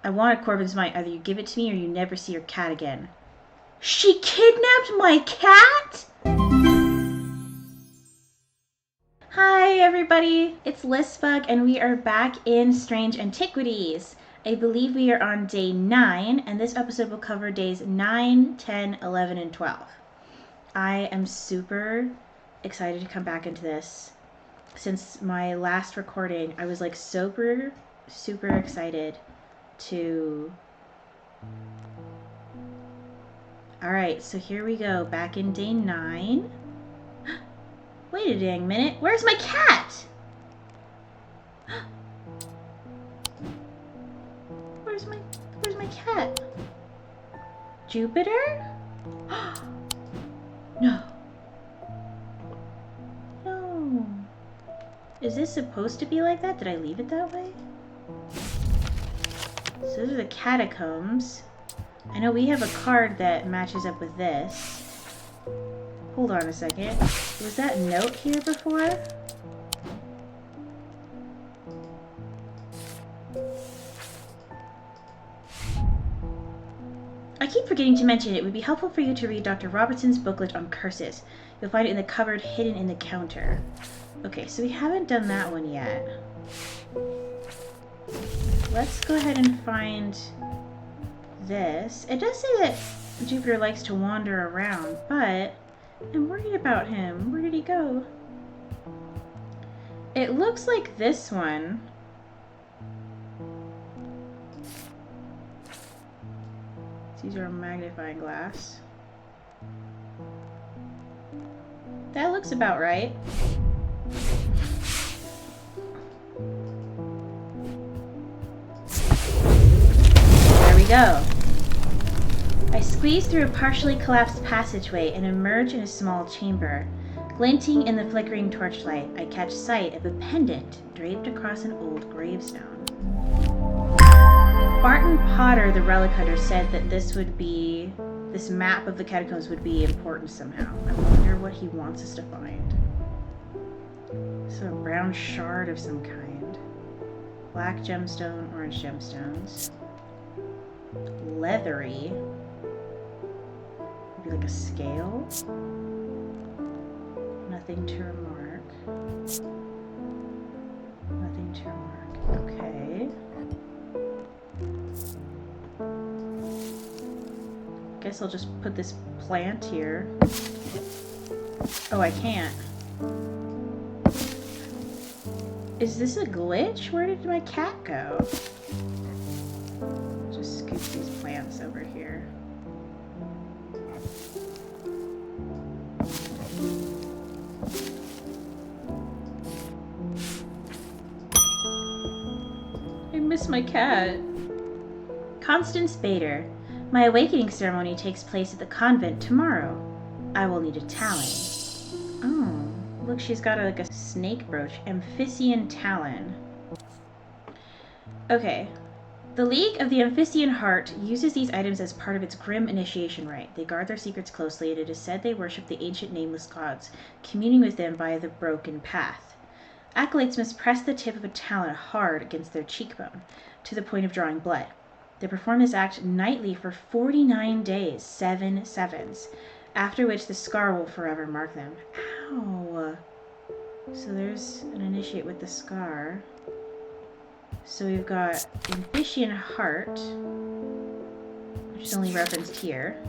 I want a Corvin's mite. Either you give it to me or you never see your cat again. She kidnapped my cat? Hi everybody, it's Listbug and we are back in Strange Antiquities. I believe we are on day 9 and this episode will cover days 9, 10, 11, and 12. I am super excited to come back into this. Since my last recording, I was like super excited to... Alright, so here we go, back in day 9. Wait a dang minute, where's my cat? Where's my cat? Jupiter? No. No. Is this supposed to be like that? Did I leave it that way? So those are the catacombs. I know we have a card that matches up with this. Hold on a second. Was that note here before? I keep forgetting to mention it would be helpful for you to read Dr. Robertson's booklet on curses. You'll find it in the cupboard hidden in the counter. Okay, so we haven't done that one yet. Let's go ahead and find this. It does say that Jupiter likes to wander around, but I'm worried about him. Where did he go? It looks like this one. Let's use our magnifying glass. That looks about right. There we go. I squeeze through a partially collapsed passageway and emerge in a small chamber. Glinting in the flickering torchlight, I catch sight of a pendant draped across an old gravestone. Barton Potter, the relic hunter, said that this map of the catacombs would be important somehow. I wonder what he wants us to find. So a brown shard of some kind. Black gemstone, orange gemstones. Leathery. Maybe like a scale. Nothing to remark. Nothing to remark. Okay. Guess I'll just put this plant here. Oh, I can't. Is this a glitch? Where did my cat go? Just scoop these plants over here. I miss my cat. Constance Bader. My awakening ceremony takes place at the convent tomorrow. I will need a talon. Oh, look, she's got like a snake brooch. Amphissian talon. Okay. The League of the Amphissian Heart uses these items as part of its grim initiation rite. They guard their secrets closely, and it is said they worship the ancient nameless gods, communing with them via the broken path. Acolytes must press the tip of a talon hard against their cheekbone, to the point of drawing blood. They perform this act nightly for 49 days, 7 sevens, after which the scar will forever mark them. Ow! So there's an initiate with the scar. So we've got Amphissian Heart, which is only referenced here.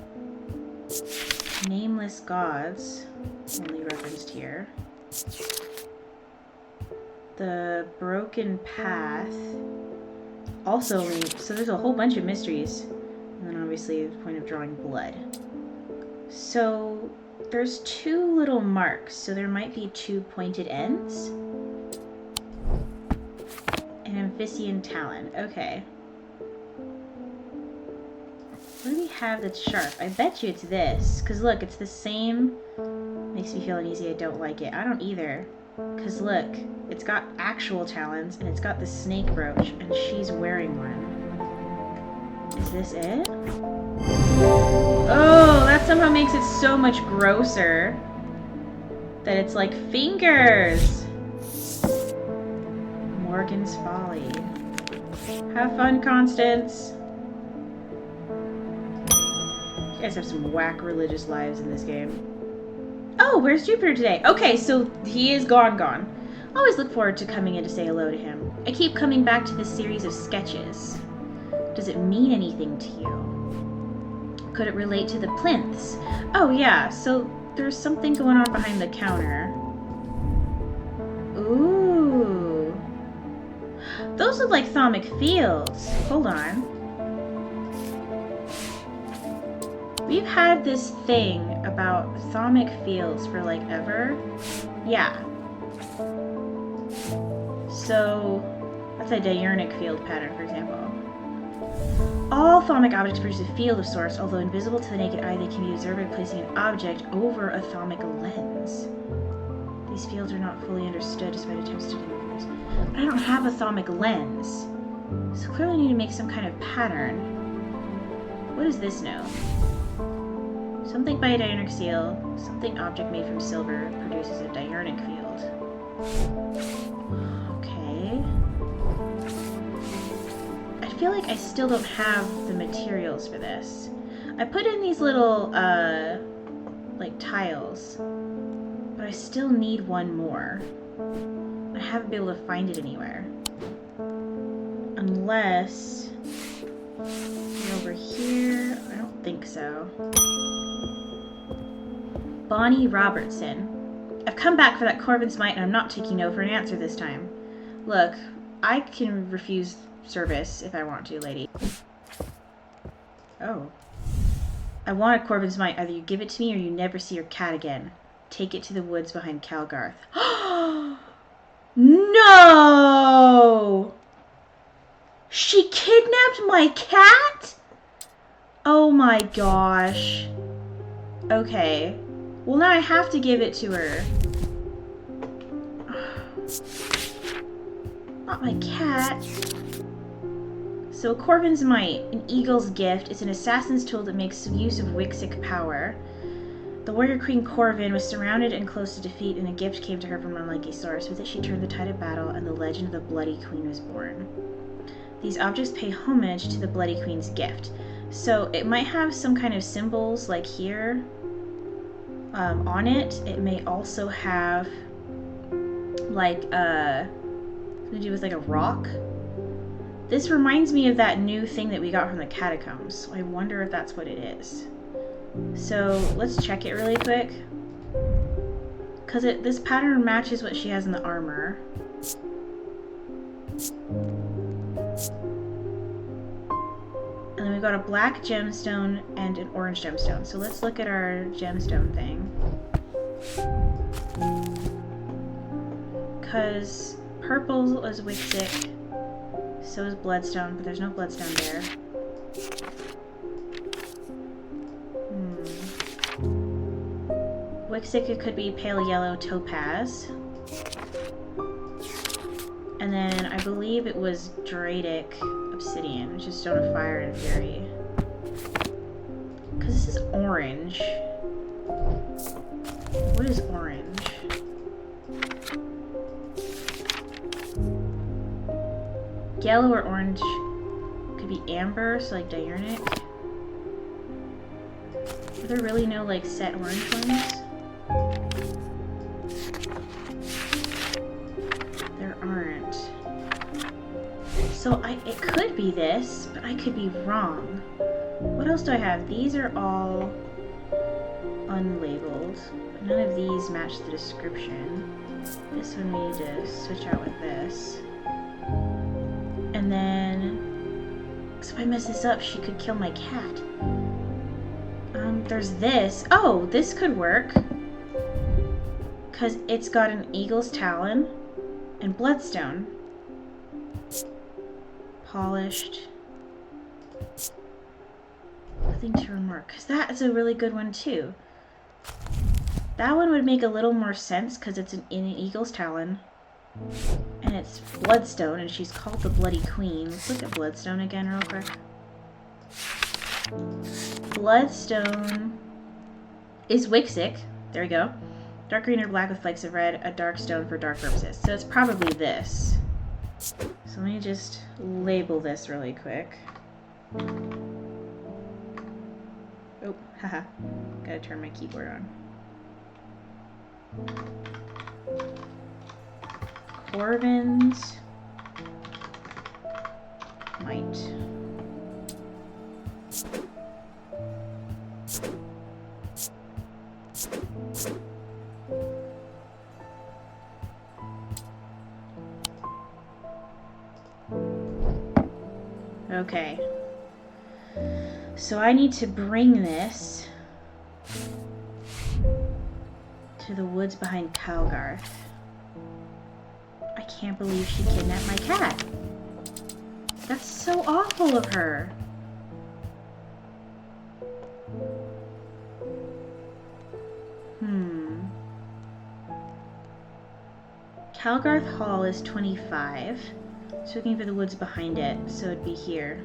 Nameless Gods, only referenced here. The Broken Path, also only, so there's a whole bunch of mysteries. And then obviously the point of drawing blood. So there's 2 little marks, so there might be 2 pointed ends. An Amphissian talon, okay. What do we have that's sharp? I bet you it's this, because look, it's the same. Makes me feel uneasy, I don't like it. I don't either, because look, it's got actual talons, and it's got the snake brooch, and she's wearing one. Is this it? Oh, that somehow makes it so much grosser. That it's like fingers! Morgan's Folly. Have fun, Constance. You guys have some whack religious lives in this game. Oh, where's Jupiter today? Okay, so he is gone. Always look forward to coming in to say hello to him. I keep coming back to this series of sketches. Does it mean anything to you? Could it relate to the plinths? Oh yeah, so there's something going on behind the counter. Ooh. Those look like thermic fields. Hold on. We've had this thing about thermic fields for like ever. Yeah. So, that's a diurnal field pattern, for example. All thermic objects produce a field of sorts, although invisible to the naked eye, they can be observed by placing an object over a thermic lens. These fields are not fully understood despite attempts to study this. But I don't have a thermic lens. So clearly I need to make some kind of pattern. What does this know? Something by a diurnal seal, something object made from silver produces a diurnal field. Okay. I feel like I still don't have the materials for this. I put in these little, like tiles, but I still need one more. I haven't been able to find it anywhere. Unless you're over here. I don't think so. Bonnie Robertson. I've come back for that Corvin's Might, and I'm not taking no for an answer this time. Look, I can refuse service if I want to, lady. Oh. I want a Corvin's Might. Either you give it to me or you never see your cat again. Take it to the woods behind Calgarth. No! She kidnapped my cat? Oh my gosh. Okay. Well, now I have to give it to her. Not my cat. So, a Corvin's Might, an eagle's gift, is an assassin's tool that makes use of Wixic power. The warrior queen Corvin was surrounded and close to defeat, and a gift came to her from an unlikely source. With it, she turned the tide of battle, and the legend of the Bloody Queen was born. These objects pay homage to the Bloody Queen's gift. So, it might have some kind of symbols, like here. On it. It may also have like something to do with like a rock. This reminds me of that new thing that we got from the catacombs. So I wonder if that's what it is. So let's check it really quick. Because this pattern matches what she has in the armor. And then we've got a black gemstone and an orange gemstone. So let's look at our gemstone thing. Because purple is Wixic, so is bloodstone, but there's no bloodstone there. Wixic, it could be pale yellow topaz. And then I believe it was Dradic obsidian, which is stone of fire and fury. Because this is orange. What is orange? Yellow or orange could be amber, so like diurnal. Are there really no like set orange ones? There aren't. So it could be this, but I could be wrong. What else do I have? These are all unlabeled. But none of these match the description. This one we need to switch out with this. And then, so if I mess this up, she could kill my cat. There's this. Oh, this could work. Because it's got an eagle's talon and bloodstone. Polished. Nothing to remark. Because that is a really good one too. That one would make a little more sense because it's in an eagle's talon. And it's bloodstone, and she's called the Bloody Queen. Let's look at bloodstone again real quick. Bloodstone is Wixic. There we go. Dark green or black with flakes of red. A dark stone for dark purposes. So it's probably this. So let me just label this really quick. Oh, haha. Gotta turn my keyboard on. Corvin's might. Okay. So I need to bring this to the woods behind Calgarth. I can't believe she kidnapped my cat. That's so awful of her. Calgarth Hall is 25. So looking for the woods behind it, so it'd be here.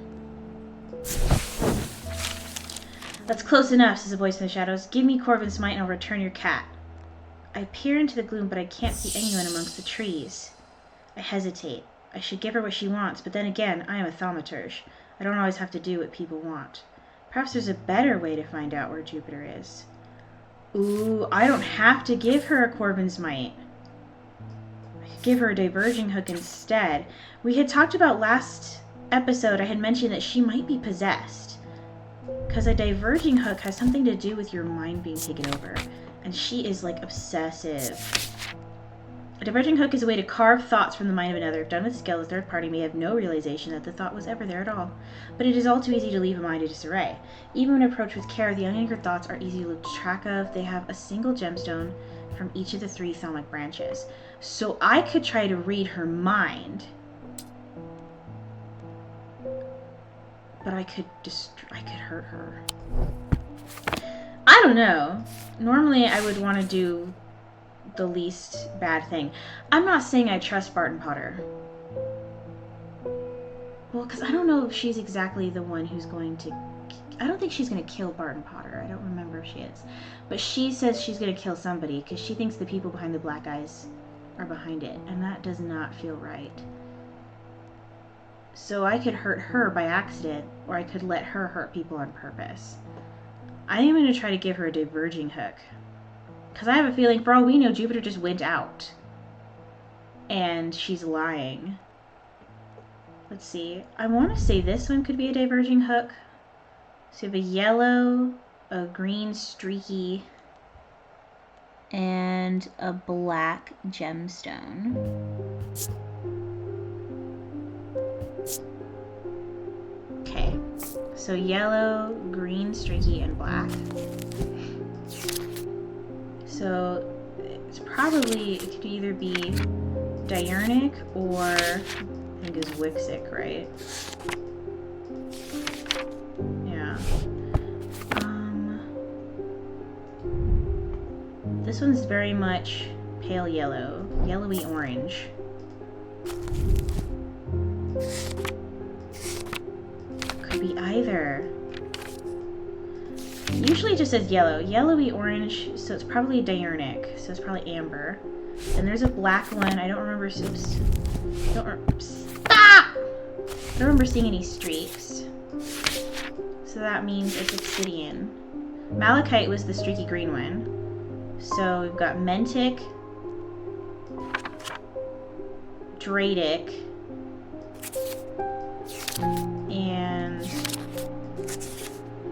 That's close enough, says a voice in the shadows. Give me Corvin's might and I'll return your cat. I peer into the gloom, but I can't see anyone amongst the trees. I hesitate. I should give her what she wants, but then again, I am a thaumaturge. I don't always have to do what people want. Perhaps there's a better way to find out where Jupiter is. Ooh, I don't have to give her a Corvin's might. I could give her a diverging hook instead. We had talked about last episode, I had mentioned that she might be possessed. Because a diverging hook has something to do with your mind being taken over. And she is, like, obsessive. A diverging hook is a way to carve thoughts from the mind of another. If done with skill, the third party may have no realization that the thought was ever there at all. But it is all too easy to leave a mind in disarray. Even when approached with care, the unanchored thoughts are easy to lose track of. They have a single gemstone from each of the 3 thalmic branches. So I could try to read her mind. But I could hurt her. I don't know. Normally I would want to do the least bad thing. I'm not saying I trust Barton Potter. Well, because I don't know if she's exactly the one who's going to... I don't think she's going to kill Barton Potter. I don't remember if she is. But she says she's going to kill somebody because she thinks the people behind the black eyes are behind it. And that does not feel right. So I could hurt her by accident, or I could let her hurt people on purpose. I am going to try to give her a diverging hook. Because I have a feeling, for all we know, Jupiter just went out. And she's lying. Let's see. I want to say this one could be a diverging hook. So you have a yellow, a green streaky, and a black gemstone. Okay. So yellow, green streaky, and black. So it's probably, it could either be diurnic or I think it's Wixic, right? Yeah. This one's very much pale yellow, yellowy orange. Could be either. Usually it just says yellow. Yellowy orange, so it's probably diurnic. So it's probably amber. And there's a black one. I don't remember. Oops. Stop! I don't remember seeing any streaks. So that means it's obsidian. Malachite was the streaky green one. So we've got Mentic, Dradic, and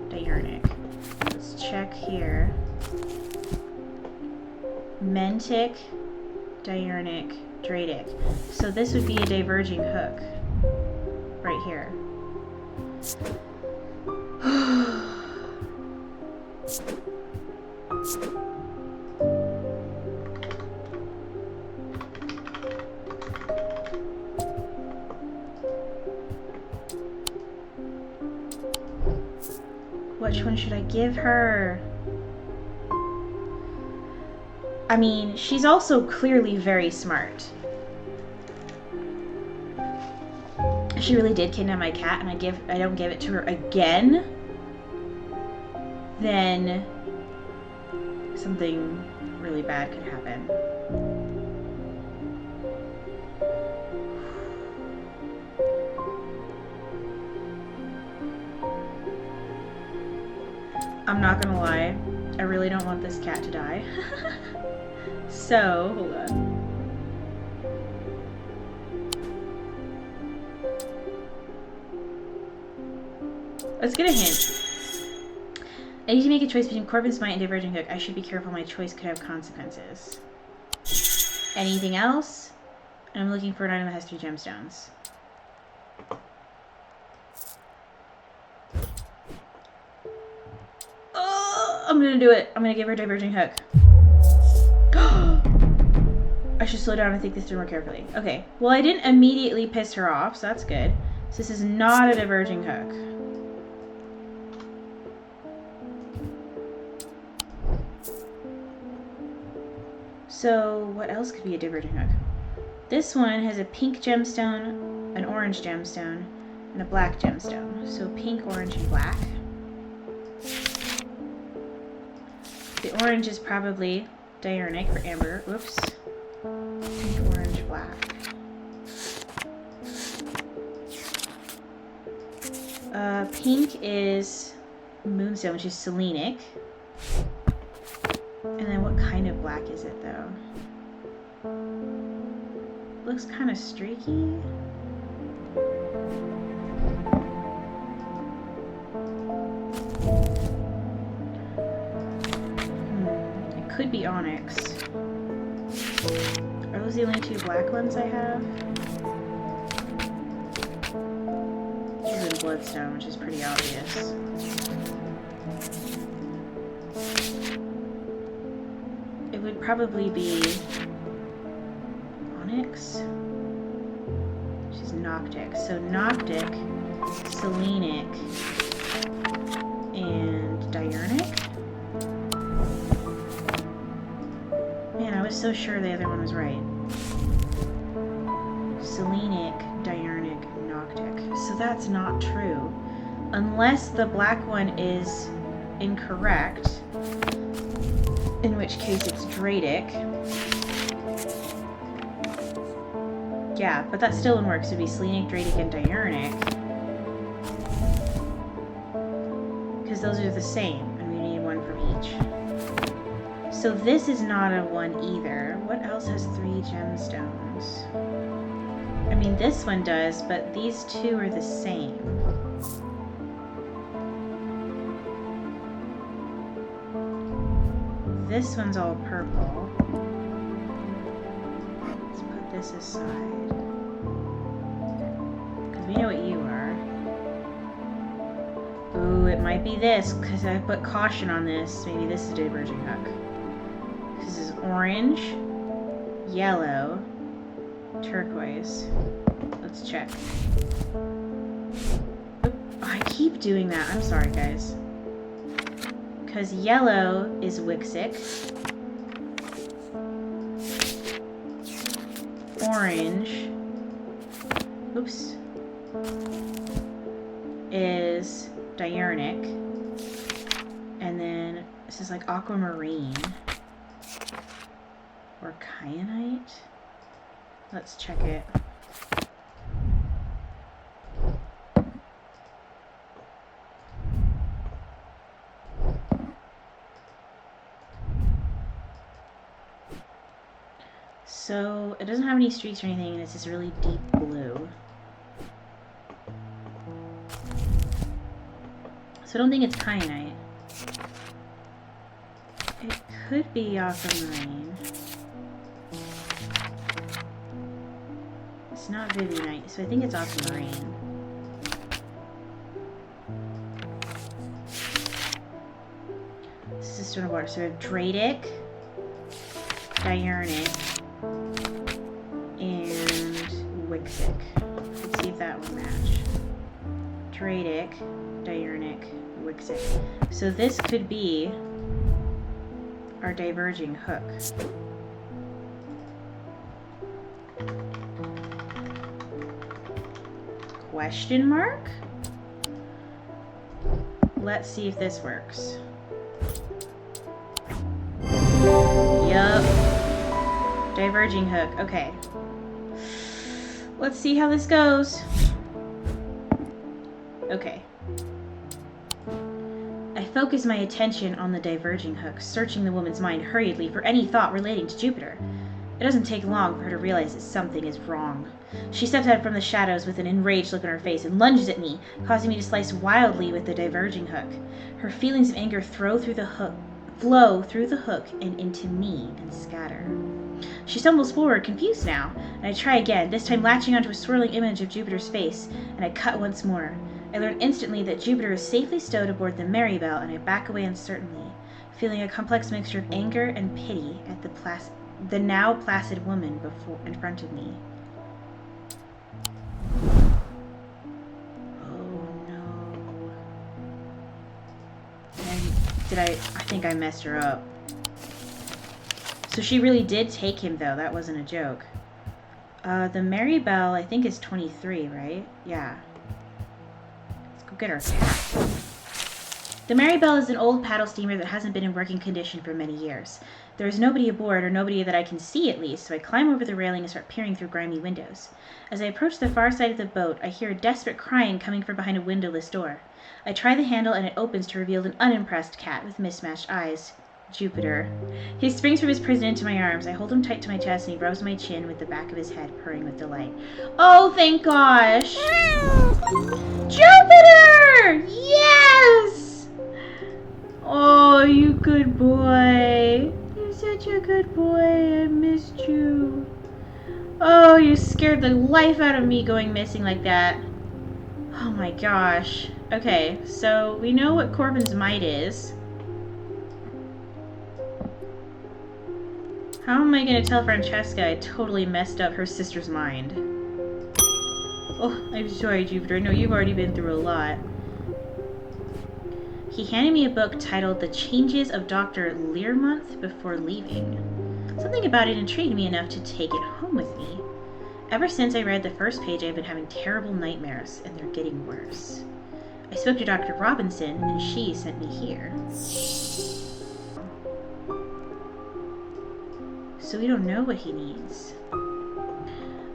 diurnic. Let's check here. Mentic, diurnic, Dradic. So this would be a diverging hook right here. Which one should I give her? I mean, she's also clearly very smart. If she really did kidnap my cat and I don't give it to her again, then something really bad could happen. I'm not gonna lie. I really don't want this cat to die. So, hold on. Let's get a hint. I need to make a choice between Corbin's Might and Diverging Hook. I should be careful. My choice could have consequences. Anything else? I'm looking for an item that has 3 gemstones. Oh, I'm gonna do it. I'm gonna give her a Diverging Hook. I should slow down and think this through more carefully. Okay. Well, I didn't immediately piss her off, so that's good. So this is not a Diverging Hook. So what else could be a Diverging Hook? This one has a pink gemstone, an orange gemstone, and a black gemstone. So pink, orange, and black. The orange is probably diurnic for amber. Whoops. Pink, orange, black. Pink is moonstone, which is selenic. And then what kind of black is it, though? Looks kind of streaky. It could be onyx. Are those the only 2 black ones I have? This is bloodstone, which is pretty obvious. It would probably be onyx, which is noctic. So noctic, selenic, and diurnic. Man, I was so sure the other one was right. Selenic, diurnic, noctic. So that's not true. Unless the black one is incorrect, in which case it's Dradic. Yeah, but that still wouldn't work. So it'd be Selenic, Dradic, and Diurnic. Because those are the same, and we need one from each. So this is not a 1 either. What else has 3 gemstones? I mean, this one does, but these 2 are the same. This one's all purple. Let's put this aside. Because we know what you are. Ooh, it might be this, because I put caution on this. Maybe this is a Diverging Hook. This is orange, yellow, turquoise. Let's check. Oop, I keep doing that. I'm sorry, guys. Because yellow is Wixic, orange, oops, is diurnic, and then this is like aquamarine or kyanite. Let's check it. So it doesn't have any streaks or anything, and it's this really deep blue. So I don't think it's kyanite. It could be aquamarine. It's not vivianite, so I think it's aquamarine. This is stone of water. So we have Dradic, diurnic, and Wixic. Let's see if that will match. Dradic, diurnic, Wixic. So this could be our Diverging Hook. Question mark? Let's see if this works. Yup. Diverging Hook. Okay. Let's see how this goes. Okay. I focus my attention on the diverging hook, searching the woman's mind hurriedly for any thought relating to Jupiter. It doesn't take long for her to realize that something is wrong. She steps out from the shadows with an enraged look on her face and lunges at me, causing me to slice wildly with the diverging hook. Her feelings of anger flow through the hook and into me and scatter. She stumbles forward, confused now, and I try again, this time latching onto a swirling image of Jupiter's face, and I cut once more. I learn instantly that Jupiter is safely stowed aboard the Marybelle, and I back away uncertainly, feeling a complex mixture of anger and pity at the now placid woman in front of me. Oh no. I think I messed her up. So she really did take him, though. That wasn't a joke. The Marybelle, I think, is 23, right? Yeah. Let's go get our cat. The Marybelle is an old paddle steamer that hasn't been in working condition for many years. There is nobody aboard, or nobody that I can see at least, so I climb over the railing and start peering through grimy windows. As I approach the far side of the boat, I hear a desperate crying coming from behind a windowless door. I try the handle and it opens to reveal an unimpressed cat with mismatched eyes. Jupiter. He springs from his prison into my arms. I hold him tight to my chest and he rubs my chin with the back of his head, purring with delight. Oh, thank gosh! Jupiter! Yes! Oh, you good boy. You're such a good boy. I missed you. Oh, you scared the life out of me going missing like that. Oh my gosh. Okay, so we know what Corbin's might is. How am I going to tell Francesca I totally messed up her sister's mind? Oh, I'm sorry, Jupiter. No, you've already been through a lot. He handed me a book titled The Changes of Dr. Learmonth before leaving. Something about it intrigued me enough to take it home with me. Ever since I read the first page, I've been having terrible nightmares, and they're getting worse. I spoke to Dr. Robinson, and she sent me here. So we don't know what he needs.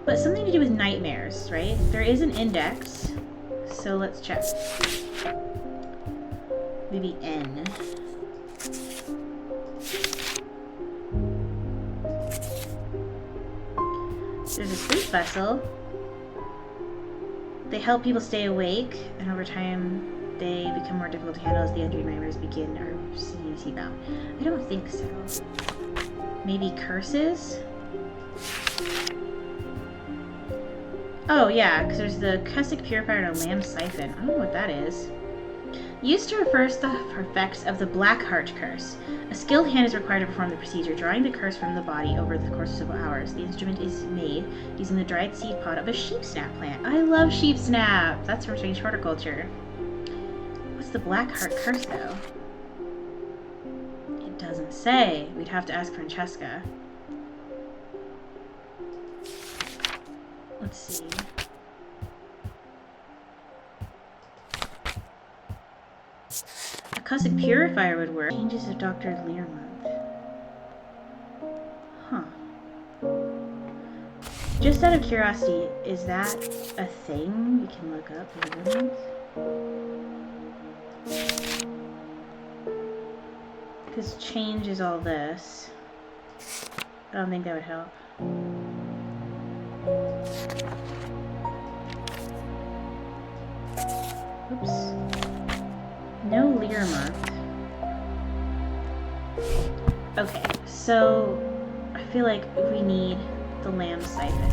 But something to do with nightmares, right? There is an index, so let's check. Maybe N. There's a sleep vessel. They help people stay awake, and over time they become more difficult to handle as the undrained nightmares begin or seem bound. I don't think so. Maybe curses? Oh yeah, because there's the Cussick Purifier and a Lamb Siphon. I don't know what that is. Used to reverse the effects of the Black Heart Curse. A skilled hand is required to perform the procedure, drawing the curse from the body over the course of several hours. The instrument is made using the dried seed pod of a sheepsnap plant. I love sheepsnap! That's from Strange Horticulture. What's the Black Heart Curse, though? It doesn't say. We'd have to ask Francesca. Let's see. A Cussick Purifier would work. Changes of Dr. Learmonth. Huh. Just out of curiosity, is that a thing we can look up? Learmonth? Because change is all this. I don't think that would help. Oops. No Learmonth. Okay, so I feel like we need the Lamb Siphon.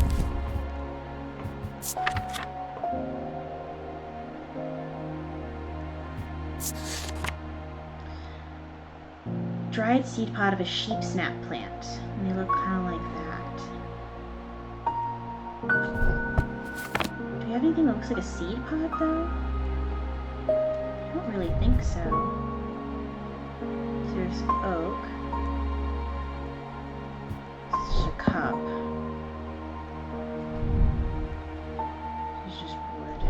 Dried seed pod of a sheepsnap plant. And they look kind of like that. Do you have anything that looks like a seed pod, though? I don't really think so. So there's oak. It's just a cup. It's just wood.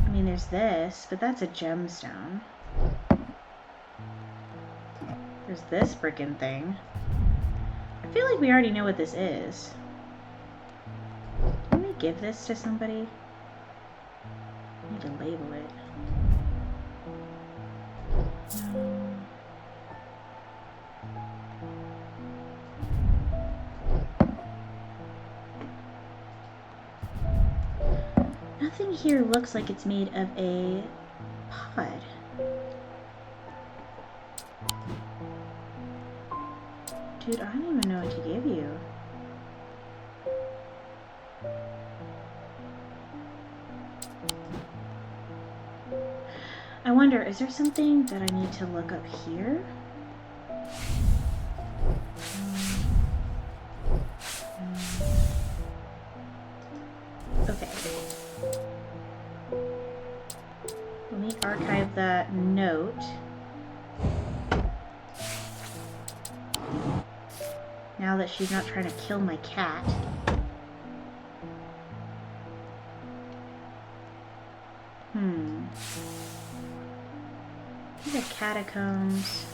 I mean, there's this, but that's a gemstone. There's this frickin' thing. I feel like we already know what this is. Can we give this to somebody? I need to label it. Nothing here looks like it's made of a pod. Dude, I don't even know what to give you. I wonder, is there something that I need to look up here? Okay. Let me archive that note. Now that she's not trying to kill my cat. These are catacombs.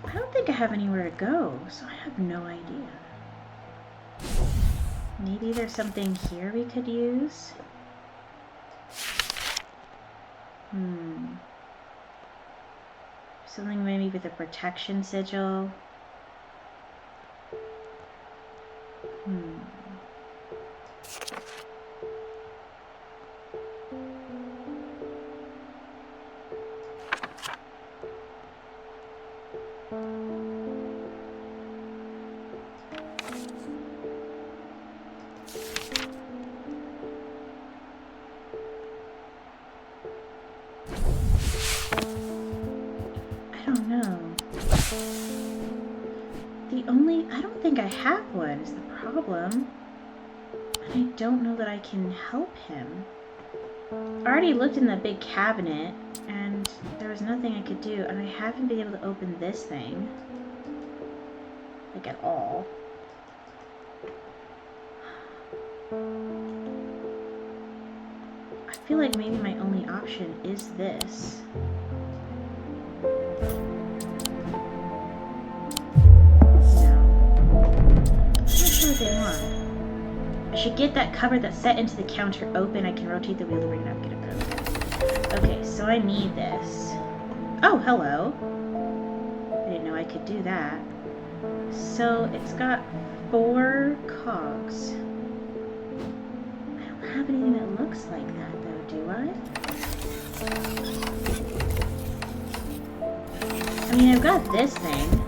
I don't think I have anywhere to go, so I have no idea. Maybe there's something here we could use? Something maybe with a protection sigil. I don't think I have one is the problem. And I don't know that I can help him. I already looked in that big cabinet and there was nothing I could do, and I haven't been able to open this thing. Like at all. I feel like maybe my only option is this. What they want. I should get that cupboard that's set into the counter open. I can rotate the wheel to bring it up, get it open. Okay, so I need this. Oh, hello. I didn't know I could do that. So it's got 4 cogs. I don't have anything that looks like that though, do I? I mean, I've got this thing.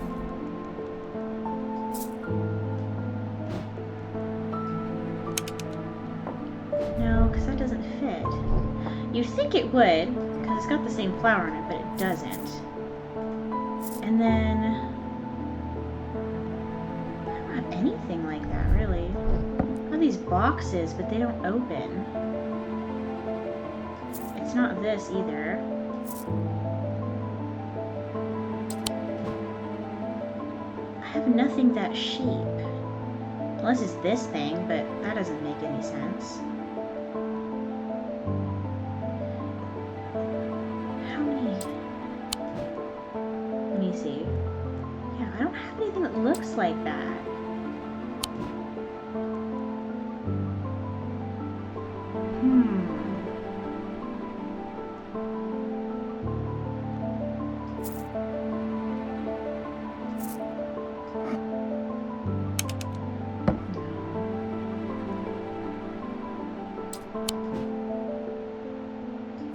You'd think it would, because it's got the same flower in it, but it doesn't. And then I don't have anything like that, really. I have these boxes, but they don't open. It's not this either. I have nothing that sheep. Unless it's this thing, but that doesn't make any sense. Looks like that.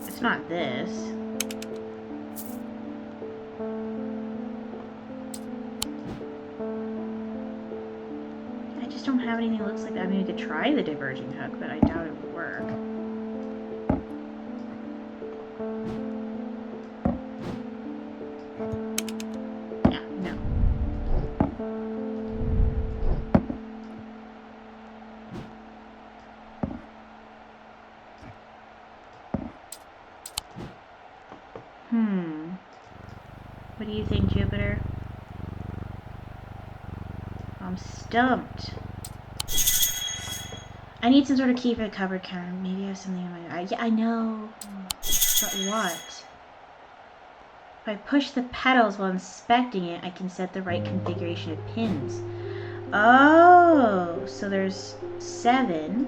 It's not this. Don't have anything that looks like that. I mean, we could try the diverging hook, but I doubt it would work. Yeah, no. What do you think, Jupiter? I'm stumped. I need some sort of key for the cupboard counter. Maybe I have something in my... yeah, I know. But what? If I push the pedals while inspecting it, I can set the right configuration of pins. Oh, so there's 7.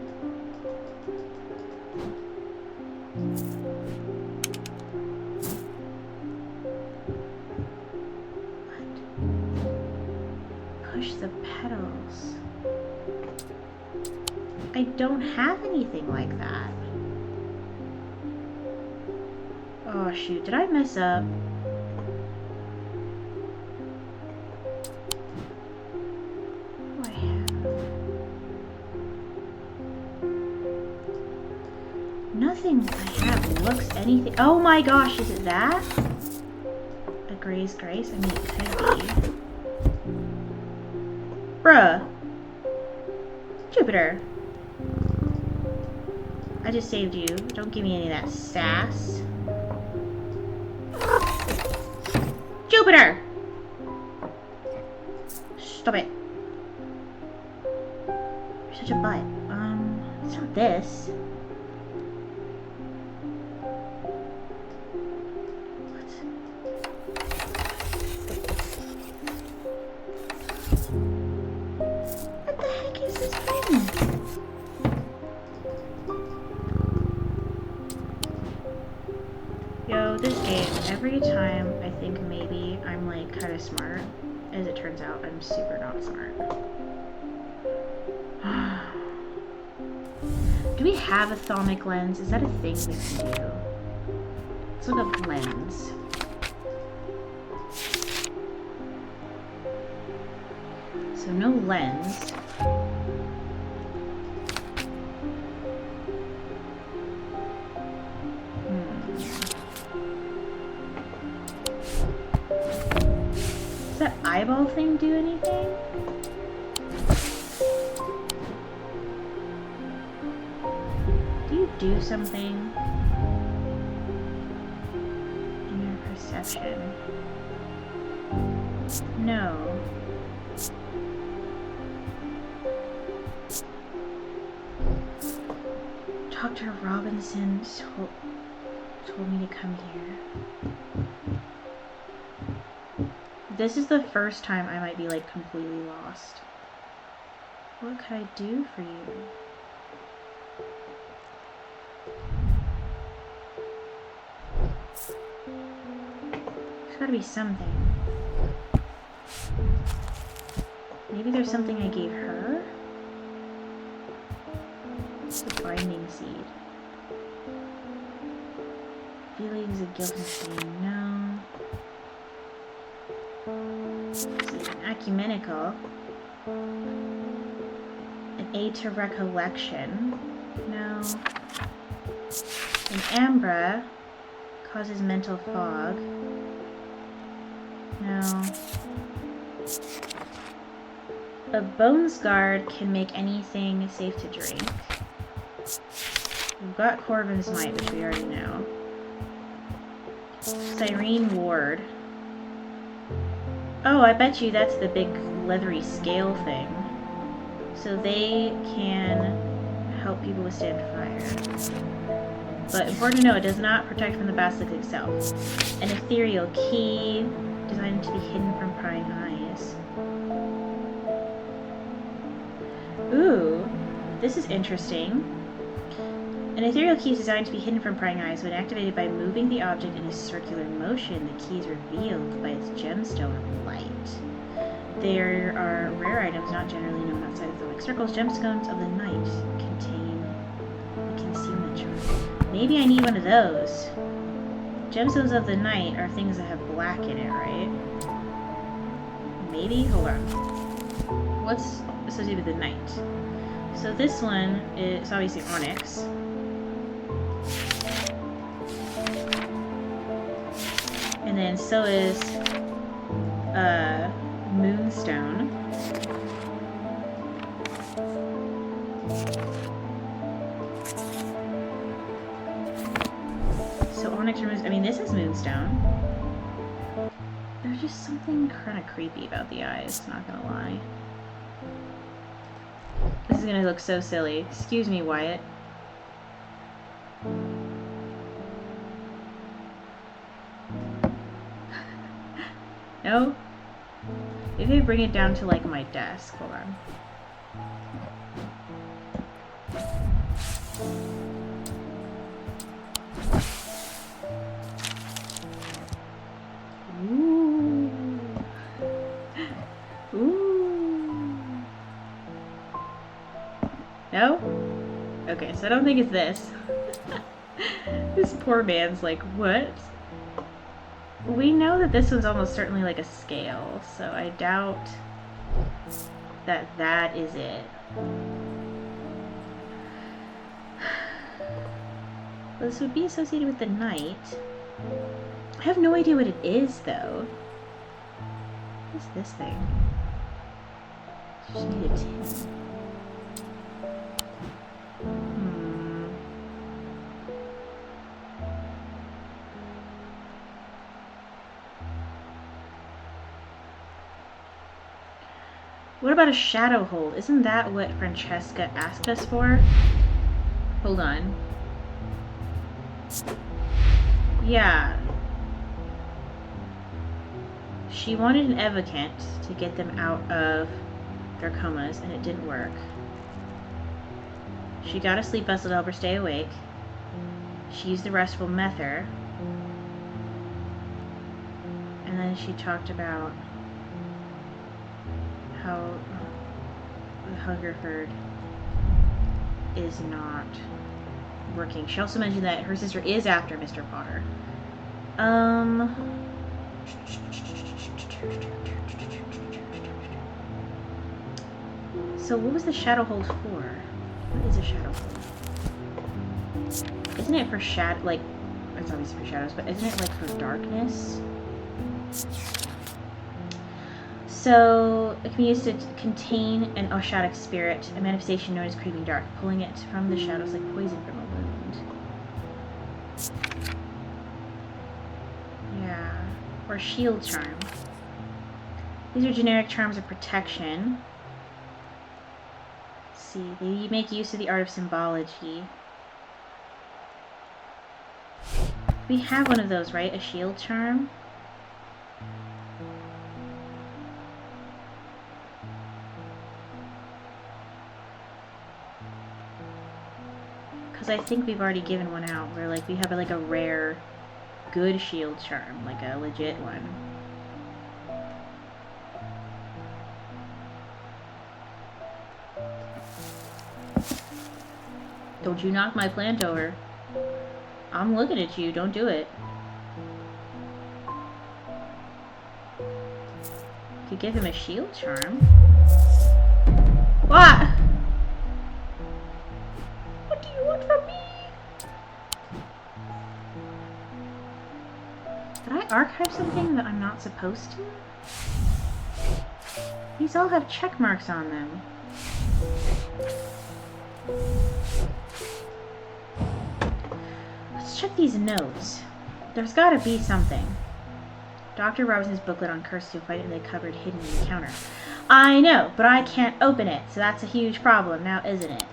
don't have anything like that. Oh shoot, did I mess up? What do I have? Nothing I have looks anything. Oh my gosh, is it that? A Gray's Grace? I mean, it could be. Bruh. Jupiter. I just saved you. Don't give me any of that sass. Jupiter! Stop it. You're such a butt. It's not this. What the heck is this thing? Yo, this game, every time I think maybe I'm like kind of smart, as it turns out, I'm super not smart. Do we have a thalamic lens? Is that a thing we can do? Let's look up lens. So no lens. Does that eyeball thing do anything? Do you do something in your perception? No. Dr. Robinson told me to come here. This is the first time I might be like completely lost. What could I do for you? There's gotta be something. Maybe there's something I gave her? The binding seed. Feelings of guilt and shame, no. Ecumenical. An aid to recollection, no. An ambra causes mental fog, no. A bones guard can make anything safe to drink. We've got Corvin's Might, which we already know. Cyrene Ward. Oh, I bet you that's the big leathery scale thing. So they can help people withstand fire. But important to know, it does not protect from the basilisk itself. An ethereal key designed to be hidden from prying eyes. Ooh, this is interesting. An ethereal key is designed to be hidden from prying eyes. When activated by moving the object in a circular motion, the key is revealed by its gemstone of light. There are rare items not generally known outside of the like circles. Gemstones of the night contain a concealment charm. Maybe I need one of those. Gemstones of the night are things that have black in it, right? Maybe? Hold on. What's associated with the night? So this one is obviously onyx. And then so is moonstone. So onyx removes, I mean this is moonstone. There's just something kind of creepy about the eyes, not gonna lie. This is gonna look so silly. Excuse me, Wyatt. No? Maybe I bring it down to like my desk. Hold on. Ooh. Ooh. No? I don't think it's this. This poor man's like, what? We know that this one's almost certainly like a scale, so I doubt that that is it. This would be associated with the knight. I have no idea what it is, though. What's this thing? Just need a 10. What about a shadow hold? Isn't that what Francesca asked us for? Hold on. Yeah. She wanted an evocant to get them out of their comas, and it didn't work. She got a sleep vessel to help her stay awake. She used the restful mether. And then she talked about how the Hungerford is not working. She also mentioned that her sister is after Mr. Potter. So what was the shadow hold for? What is a shadow hold? Isn't it for shadow, like, it's obviously for shadows, but isn't it like for darkness? So it can be used to contain an oshadic spirit, a manifestation known as grieving dark, pulling it from the shadows like poison from a wound. Yeah. Or shield charm. These are generic charms of protection. Let's see, they make use of the art of symbology. We have one of those, right? A shield charm. Because I think we've already given one out where like we have like a rare good shield charm, like a legit one. Don't you knock my plant over. I'm looking at you, don't do it. Could give him a shield charm. What? What do you want from me? Did I archive something that I'm not supposed to? These all have check marks on them. Let's check these notes. There's gotta be something. Dr. Robinson's booklet on curses, you'll find it in the cupboard hidden in the counter. I know, but I can't open it, so that's a huge problem now, isn't it?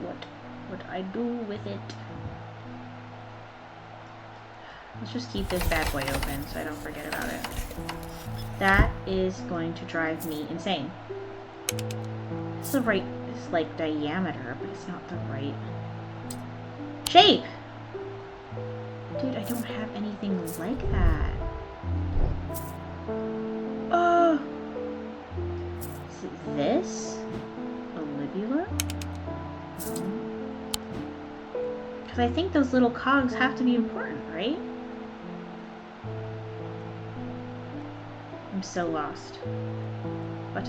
What would I do with it? Let's just keep this bad boy open so I don't forget about it. That is going to drive me insane. It's the right, it's like diameter, but it's not the right shape. Dude, I don't have anything like that. Oh, is it this? A libula? Because I think those little cogs have to be important, right? I'm so lost. What?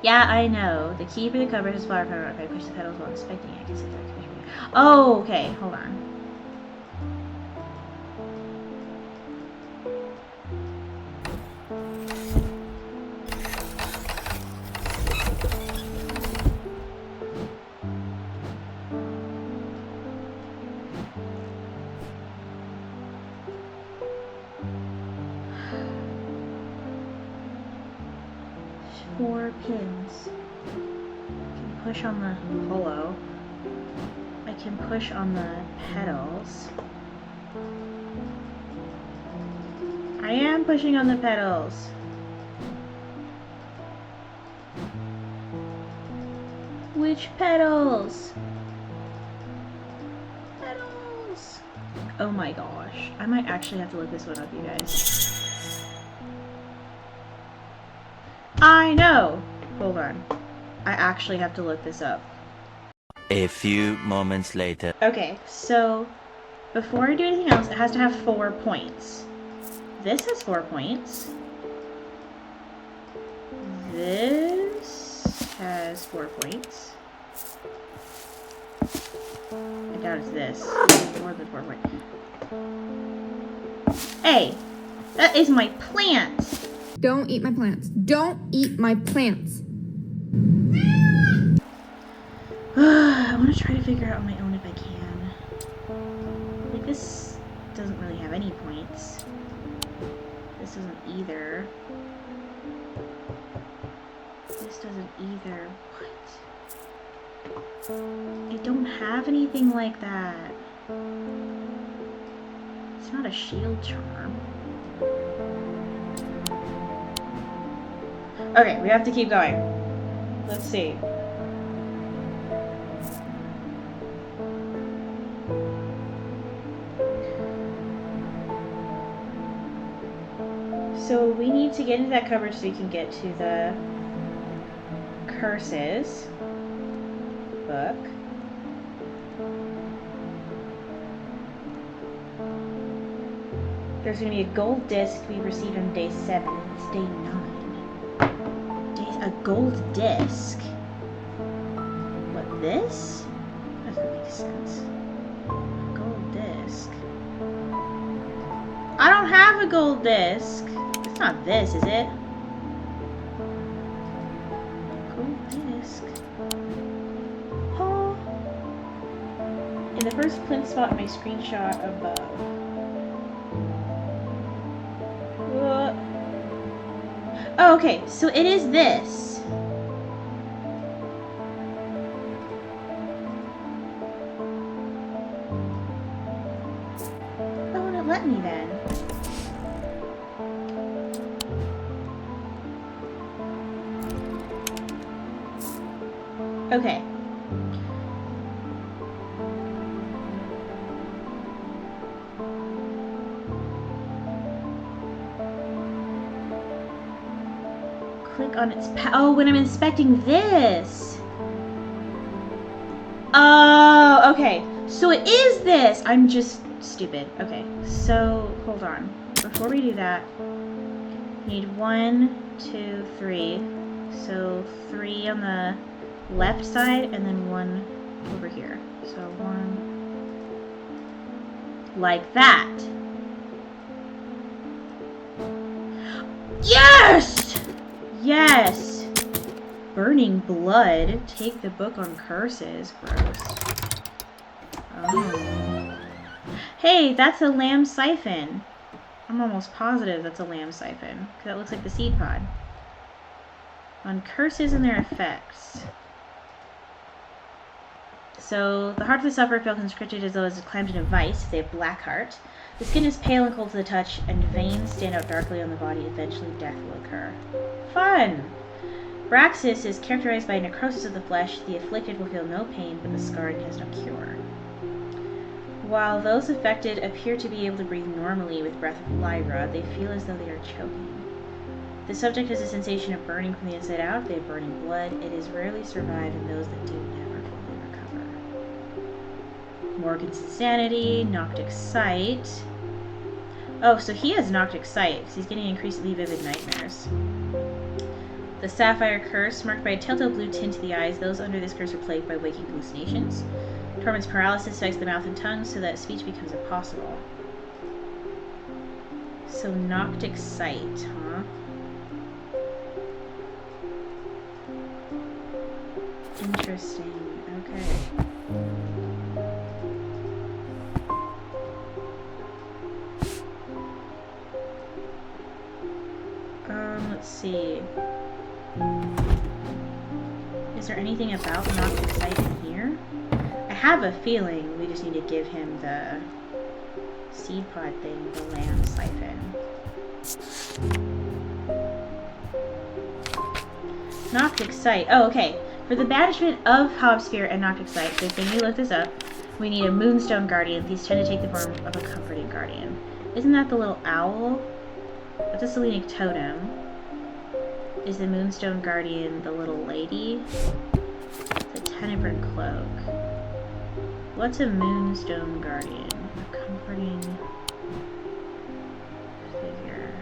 Yeah, I know. The key for the cupboard is flower power. If I push the pedals while inspecting it, I can see if I can measure it. Oh, okay. Hold on. 4 pins. I can push on the hollow. I can push on the pedals. I am pushing on the pedals. Which pedals? Pedals! Oh my gosh. I might actually have to look this one up, you guys. I know! Hold on. I actually have to look this up. A few moments later. Okay, so before I do anything else, it has to have 4 points. This has 4 points. This has 4 points. I doubt it's this. More than 4 points. Hey! That is my plant! Don't eat my plants. Don't eat my plants. I want to try to figure out on my own if I can. Like, this doesn't really have any points. This doesn't either. This doesn't either. What? I don't have anything like that. It's not a shield charm. Okay, we have to keep going. Let's see. So we need to get into that cupboard so we can get to the curses book. There's going to be a gold disc we received on day 7. It's day 9. A gold disc? What, this? That doesn't make sense. A gold disc. I don't have a gold disc. It's not this, is it? Gold disc. Oh. In the first plinth spot in my screenshot above. What? Oh, okay, so it is this. Why won't it let me then? Okay. Click on its oh, when I'm inspecting this. Oh, okay. So it is this. I'm just stupid. Okay. So, hold on. Before we do that, we need 1, 2, 3. So 3 on the left side and then 1 over here. So 1 like that. Yes! Yes! Burning blood. Take the book on curses. Gross. Oh. Hey, that's a lamb siphon. I'm almost positive that's a lamb siphon. Because that looks like the seed pod. On curses and their effects. So, the heart of the sufferer felt constricted as though it was clamped in a vice. They have black heart. The skin is pale and cold to the touch, and veins stand out darkly on the body. Eventually, death will occur. Fun! Braxis is characterized by necrosis of the flesh. The afflicted will feel no pain, but the scarring has no cure. While those affected appear to be able to breathe normally with breath of Lyra, they feel as though they are choking. The subject has a sensation of burning from the inside out. They have burning blood. It is rarely survived, and those that do never fully recover. Morgan's insanity, Noctic sight. Oh, so he has Noctic sight, because he's getting increasingly vivid nightmares. The Sapphire Curse, marked by a telltale blue tint to the eyes. Those under this curse are plagued by waking hallucinations. Torment's paralysis affects the mouth and tongue, so that speech becomes impossible. So Noctic sight, huh? Interesting. Okay. Let's see. Is there anything about Noctic sight in here? I have a feeling we just need to give him the seed pod thing, the lamb siphon. Noctic sight. Oh, okay. For the banishment of Hobsphere and Noctic sight, good thing we looked this up. We need a moonstone guardian. These tend to take the form of a comforting guardian. Isn't that the little owl? That's a Selenic totem. Is the moonstone guardian the little lady? It's a tenebrine cloak. What's a moonstone guardian? A comforting figure.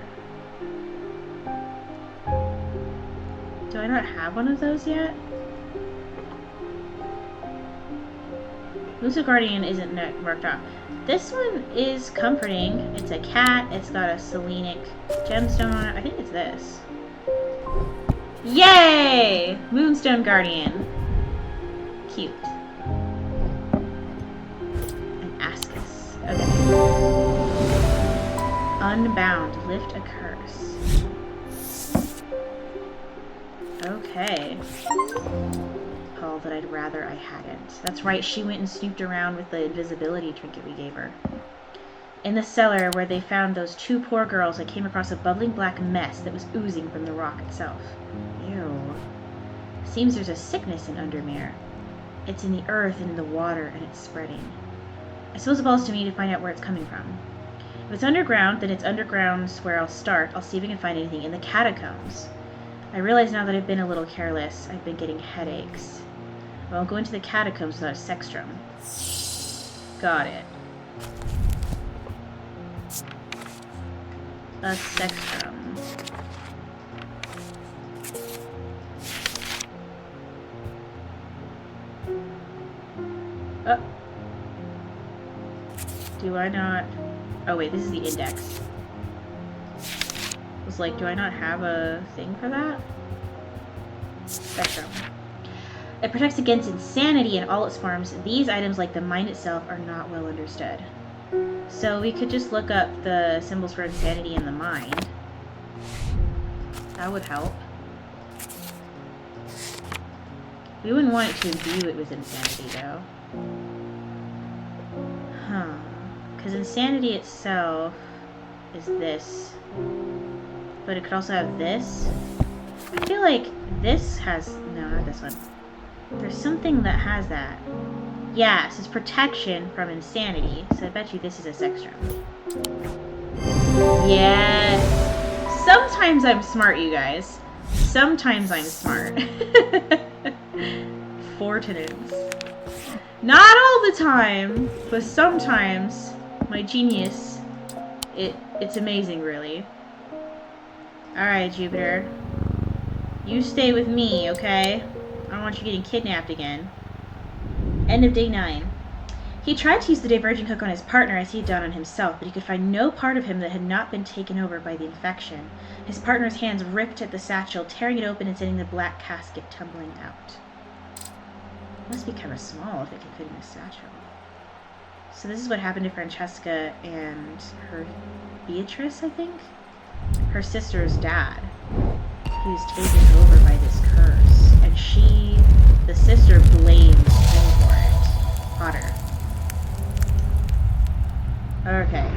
Do I not have one of those yet? Moonstone guardian isn't marked off. This one is comforting. It's a cat. It's got a Selenic gemstone on it. I think it's this. Yay! Moonstone guardian. Cute. And Ascus. Okay. Unbound. Lift a curse. Okay. Oh, that I'd rather I hadn't. That's right, she went and snooped around with the invisibility trinket we gave her. In the cellar where they found those two poor girls, I came across a bubbling black mess that was oozing from the rock itself. Ew. Seems there's a sickness in Undermere. It's in the earth and in the water, and it's spreading. I suppose it falls to me to find out where it's coming from. If it's underground, then it's underground's where I'll start. I'll see if I can find anything in the catacombs. I realize now that I've been a little careless. I've been getting headaches. I won't go into the catacombs without a sextrum. Got it. A sextrum. Oh. Do I not... Oh wait, this is the index. I was like, do I not have a thing for that? Spectrum. It protects against insanity in all its forms. These items, like the mind itself, are not well understood. So we could just look up the symbols for insanity in the mind. That would help. We wouldn't want it to imbue it with insanity, though. Huh. Because insanity itself is this. But it could also have this. I feel like this has... No, not this one. There's something that has that. Yes, it's protection from insanity. So I bet you this is a sextrum. Yes! Sometimes I'm smart, you guys. Sometimes I'm smart. Fortinance. Not all the time, but sometimes my genius, it's amazing, really. Alright, Jupiter. You stay with me, okay? I don't want you getting kidnapped again. End of day 9. He tried to use the diverging hook on his partner as he had done on himself, but he could find no part of him that had not been taken over by the infection. His partner's hands ripped at the satchel, tearing it open and sending the black casket tumbling out. It must be kind of small if it can fit in a satchel. So this is what happened to Francesca and her Beatrice, I think? Her sister's dad. He was taken over by this curse, and she, the sister, blames him for it. Potter. Okay.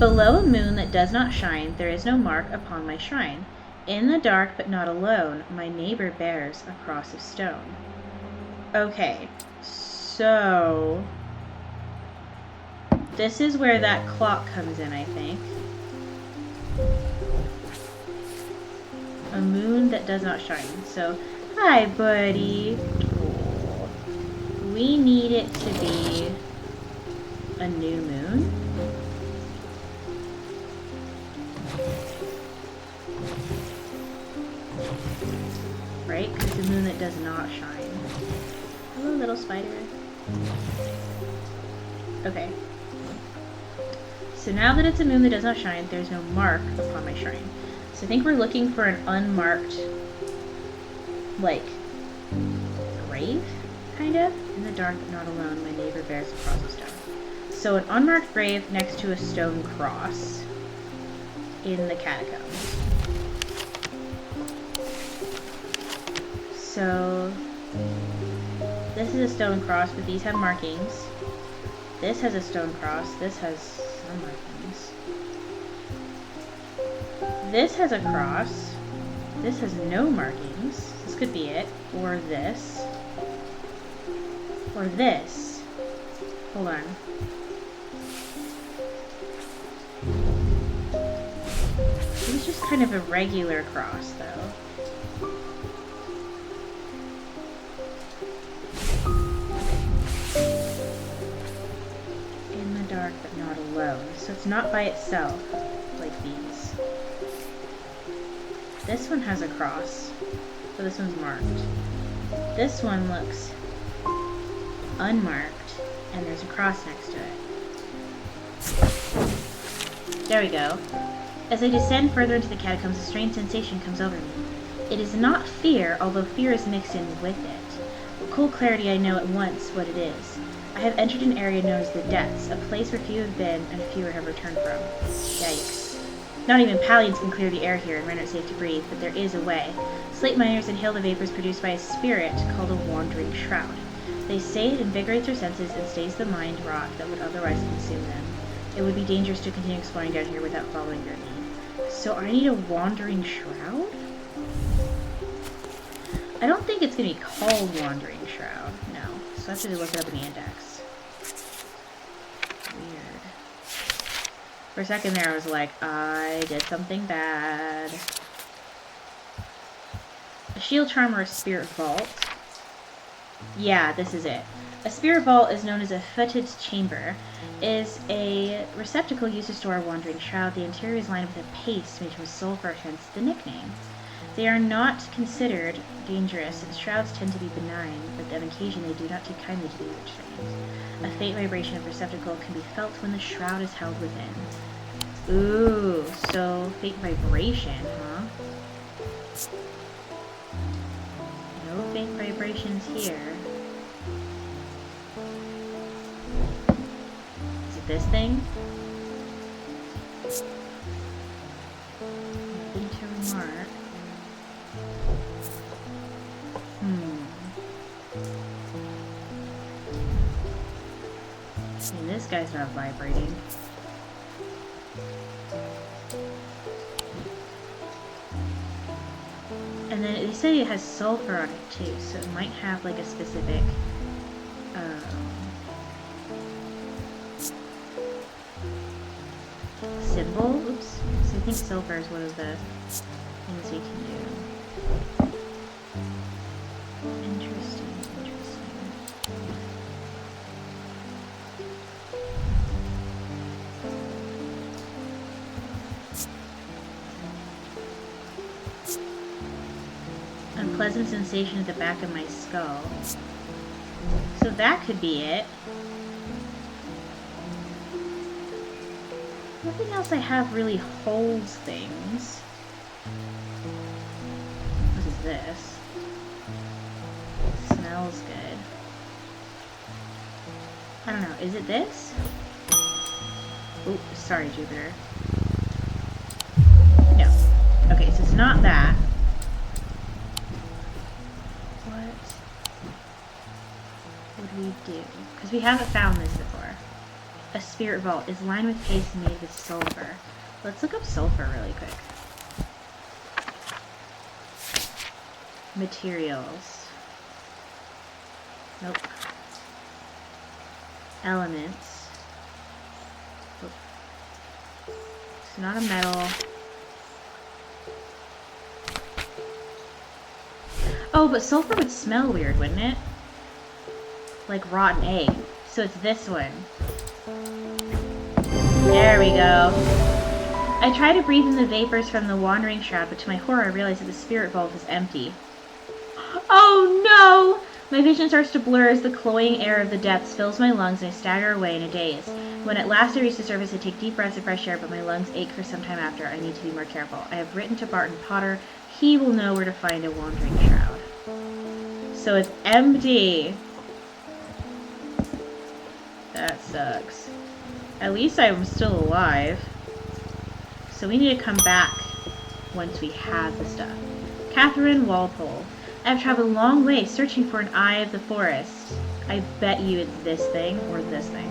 Below a moon that does not shine, there is no mark upon my shrine. In the dark, but not alone, my neighbor bears a cross of stone. Okay, so... this is where that clock comes in, I think. A moon that does not shine. So, hi, buddy. Oh. We need it to be a new moon. Right? Because it's a moon that does not shine. Hello, little spider. Okay. So now that it's a moon that does not shine, there's no mark upon my shrine. So I think we're looking for an unmarked, like, grave, kind of? In the dark, but not alone, my neighbor bears a cross of stone. So an unmarked grave next to a stone cross in the catacombs. So this is a stone cross, but these have markings. This has a stone cross. This has some markings. This has a cross. This has no markings. This could be it. Or this. Or this. Hold on. It was just kind of a regular cross, though. In the dark, but not alone. So it's not by itself, like these. This one has a cross, so this one's marked. This one looks unmarked, and there's a cross next to it. There we go. As I descend further into the catacombs, a strange sensation comes over me. It is not fear, although fear is mixed in with it. With cool clarity, I know at once what it is. I have entered an area known as the Depths, a place where few have been and fewer have returned from. Yikes. Not even Palians can clear the air here and render it safe to breathe, but there is a way. Slate miners inhale the vapors produced by a spirit called a wandering shroud. They say it invigorates their senses and stays the mind rot that would otherwise consume them. It would be dangerous to continue exploring down here without following your lead. So I need a wandering shroud? I don't think it's going to be called wandering shroud, no. So I have to look it up in the index. Weird. For a second there I was like, I did something bad. A shield charm or a spirit vault. Yeah, this is it. A spirit vault is known as a fetid chamber. It is a receptacle used to store a wandering shroud. The interior is lined with a paste made from sulfur, hence the nickname. They are not considered dangerous, and shrouds tend to be benign, but on occasion they do not take kindly to the restrained. A faint vibration of receptacle can be felt when the shroud is held within. Ooh, so faint vibration, huh? No faint vibrations here. Is it this thing? Nothing to remark. And this guy's not vibrating. And then they say it has sulfur on it too, so it might have like a specific symbol. Oops. So I think sulfur is one of the things we can do. Interesting, interesting. Unpleasant sensation at the back of my skull. So that could be it. Nothing else I have really holds things. What is this? It smells good. I don't know. Is it this? Oh, sorry, Jupiter. No. Okay, so it's not that. What would we do? Because we haven't found this before. A spirit vault is lined with paste made with sulfur. Let's look up sulfur really quick. Materials. Nope. Elements. Oh. It's not a metal. Oh, but sulfur would smell weird, wouldn't it? Like rotten egg. So it's this one. There we go. I try to breathe in the vapors from the wandering shroud, but to my horror I realize that the spirit vault is empty. Oh no! My vision starts to blur as the cloying air of the depths fills my lungs and I stagger away in a daze. When at last I reach the surface, I take deep breaths of fresh air, but my lungs ache for some time after. I need to be more careful. I have written to Barton Potter. He will know where to find a wandering shroud. So it's empty. That sucks. At least I'm still alive. So we need to come back once we have the stuff. Catherine Walpole. I've traveled a long way searching for an eye of the forest. I bet you it's this thing or this thing.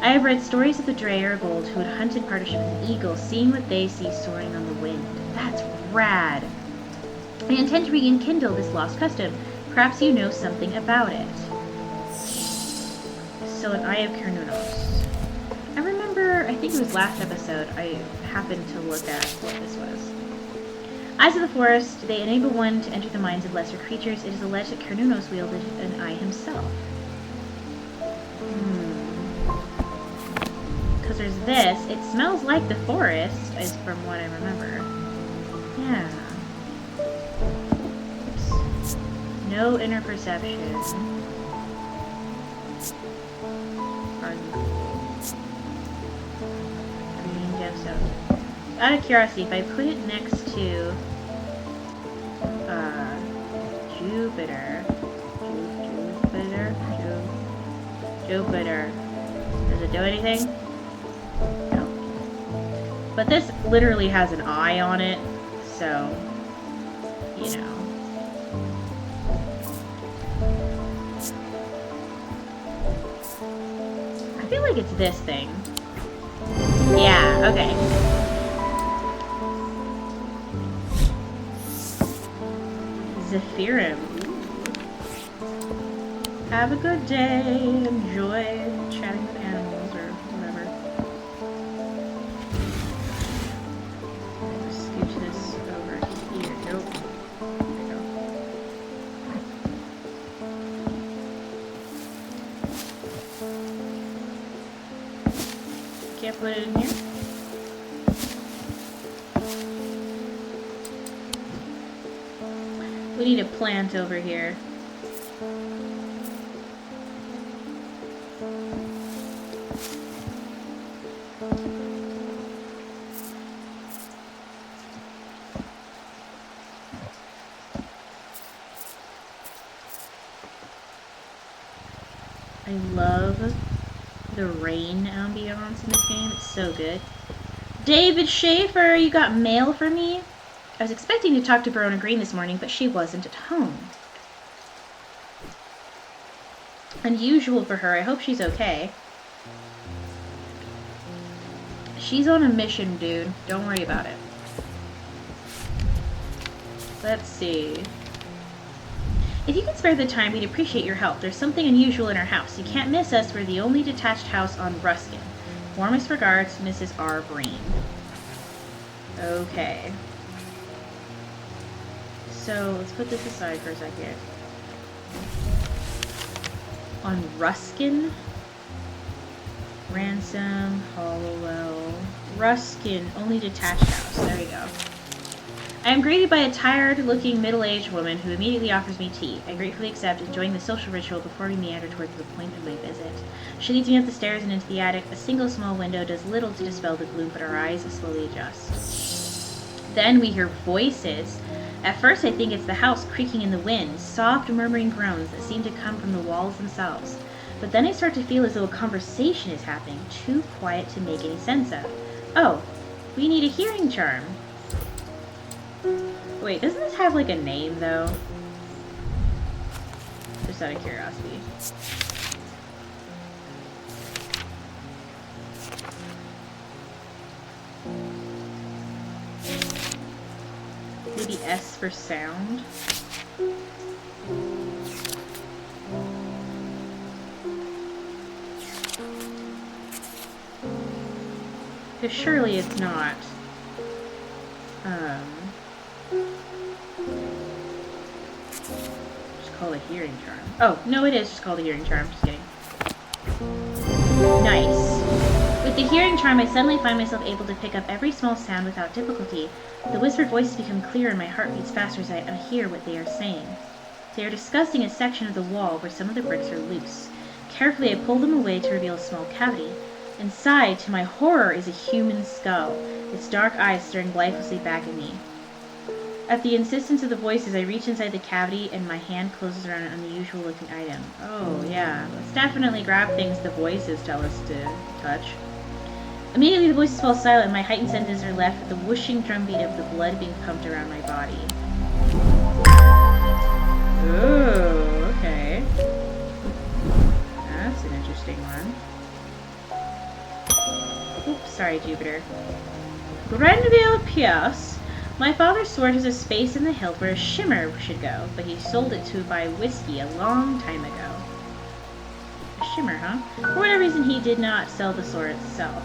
I have read stories of the Dreyer of old who had hunted partnership with an eagle, seeing what they see soaring on the wind. That's rad. I intend to rekindle this lost custom. Perhaps you know something about it. So an Eye of Cernunnos. I remember, I think it was last episode, I happened to look at what this was. Eyes of the Forest, they enable one to enter the minds of lesser creatures. It is alleged that Cernunnos wielded an eye himself. Because there's this. It smells like the forest, is from what I remember. Yeah. Oops. No inner perception. Green gemstone. Out of curiosity, if I put it next to Jupiter, does it do anything? No. But this literally has an eye on it, so, you know. I feel like it's this thing. Yeah, okay. Zephyrum. Have a good day. Enjoy chatting with animals or whatever. Just scooch this over here. Nope. There we go. Can't put it in here. We need a plant over here. I love the rain ambiance in this game. It's so good. David Schaefer, you got mail for me? I was expecting to talk to Verona Green this morning, but she wasn't at home. Unusual for her. I hope she's okay. She's on a mission, dude. Don't worry about it. Let's see. If you could spare the time, we'd appreciate your help. There's something unusual in our house. You can't miss us. We're the only detached house on Ruskin. Warmest regards, Mrs. R. Breen. Okay. So, let's put this aside for a second. On Ruskin. Ransom, Hollowell. Ruskin, only detached house. There we go. I am greeted by a tired-looking middle-aged woman who immediately offers me tea. I gratefully accept, enjoying the social ritual before we meander towards the point of my visit. She leads me up the stairs and into the attic. A single small window does little to dispel the gloom, but our eyes slowly adjust. Then we hear voices. At first I think it's the house creaking in the wind, soft murmuring groans that seem to come from the walls themselves. But then I start to feel as though a conversation is happening, too quiet to make any sense of. Oh, we need a hearing charm. Wait, doesn't this have like a name though? Just out of curiosity. Maybe S for sound? Because surely it's not. Just called a hearing charm. Oh, no it is just called a hearing charm. Just kidding. Nice. With the hearing charm, I suddenly find myself able to pick up every small sound without difficulty. The whispered voices become clear and my heart beats faster as I hear what they are saying. They are discussing a section of the wall where some of the bricks are loose. Carefully I pull them away to reveal a small cavity. Inside, to my horror, is a human skull, its dark eyes staring lifelessly back at me. At the insistence of the voices, I reach inside the cavity and my hand closes around an unusual looking item. Oh yeah, let's definitely grab things the voices tell us to touch. Immediately the voices fall silent and my heightened senses are left with the whooshing drumbeat of the blood being pumped around my body. Ooh, okay. That's an interesting one. Oops, sorry, Jupiter. Grenville Pierce. My father swore there's a space in the hill where a shimmer should go, but he sold it to buy whiskey a long time ago. A shimmer, huh? For whatever reason, he did not sell the sword itself.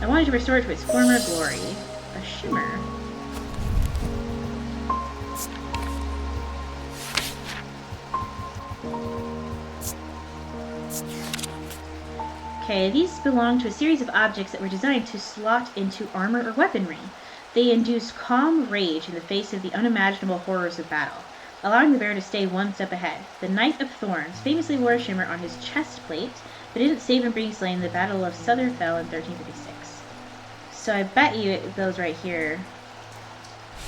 I wanted to restore it to its former glory. A shimmer. Okay, these belong to a series of objects that were designed to slot into armor or weaponry. They induce calm rage in the face of the unimaginable horrors of battle, allowing the bearer to stay one step ahead. The Knight of Thorns famously wore a shimmer on his chest plate, but didn't save him being slain in the Battle of Sutherfell in 1356. So I bet you it goes right here.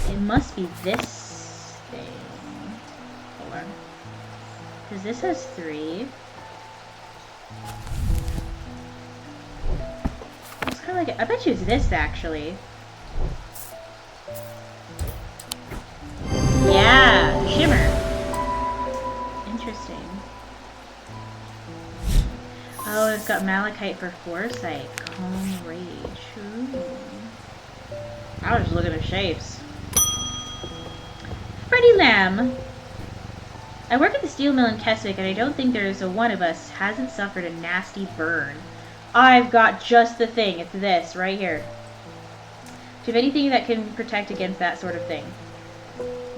It must be this thing. Hold on. Because this has 3. It's kind of like, I bet you it's this actually. Yeah, shimmer. Interesting. Oh, it's got malachite for foresight. Calm rage. Ooh. I was just looking at shapes. Freddie Lamb. I work at the steel mill in Keswick, and I don't think there's a one of us hasn't suffered a nasty burn. I've got just the thing. It's this right here. Do you have anything that can protect against that sort of thing?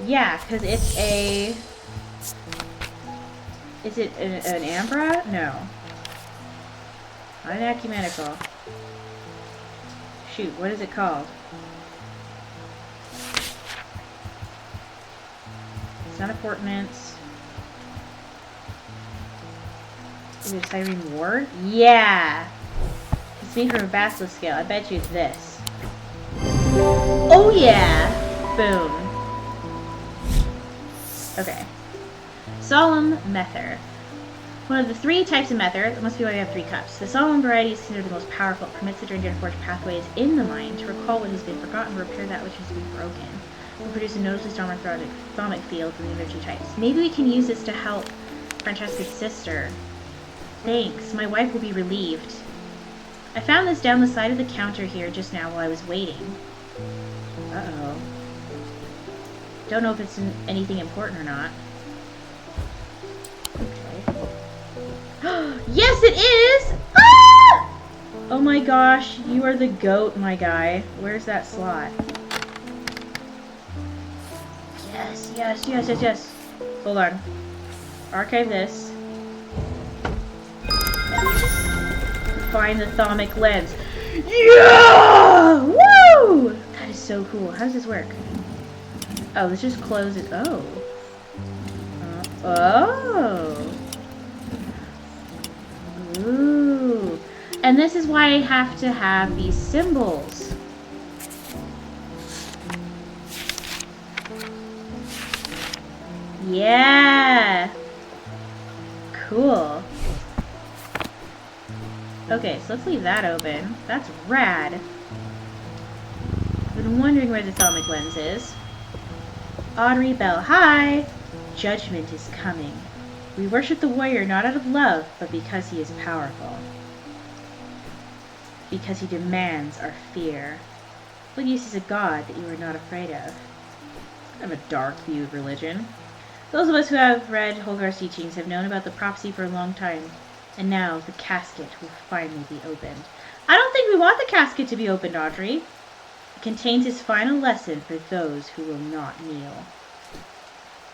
Yeah, because it's a... Is it an ambra? No. Not an ecumenical. Shoot, what is it called? It's not a portmanteau. Is it a Cyrene Ward? Yeah! It's made from a basilisk scale. I bet you it's this. Oh yeah! Boom. Okay. Solemn Mether. One of the 3 types of Mether. It must be why we have 3 cups. The solemn variety is considered the most powerful. It permits the drain to forge pathways in the mind to recall what has been forgotten, repair that which has been broken. It will produce a noticeably stronger thaumic field from the energy types. Maybe we can use this to help Francesca's sister. Thanks. My wife will be relieved. I found this down the side of the counter here just now while I was waiting. Uh-oh. Don't know if it's anything important or not. Okay. Yes, it is! Ah! Oh my gosh, you are the goat, my guy. Where's that slot? Yes, yes, yes, yes, yes. Hold on. Archive this. Find the thaumic lens. Yeah! Woo! That is so cool. How does this work? Oh, let's just close it. Oh. Oh. Ooh. And this is why I have to have these symbols. Yeah. Cool. Okay, so let's leave that open. That's rad. I've been wondering where the thaumic lens is. Audrey Bell, hi! Judgment is coming. We worship the warrior not out of love, but because he is powerful. Because he demands our fear. What use is a god that you are not afraid of? I have a dark view of religion. Those of us who have read Holgar's teachings have known about the prophecy for a long time. And now the casket will finally be opened. I don't think we want the casket to be opened, Audrey. It contains his final lesson for those who will not kneel.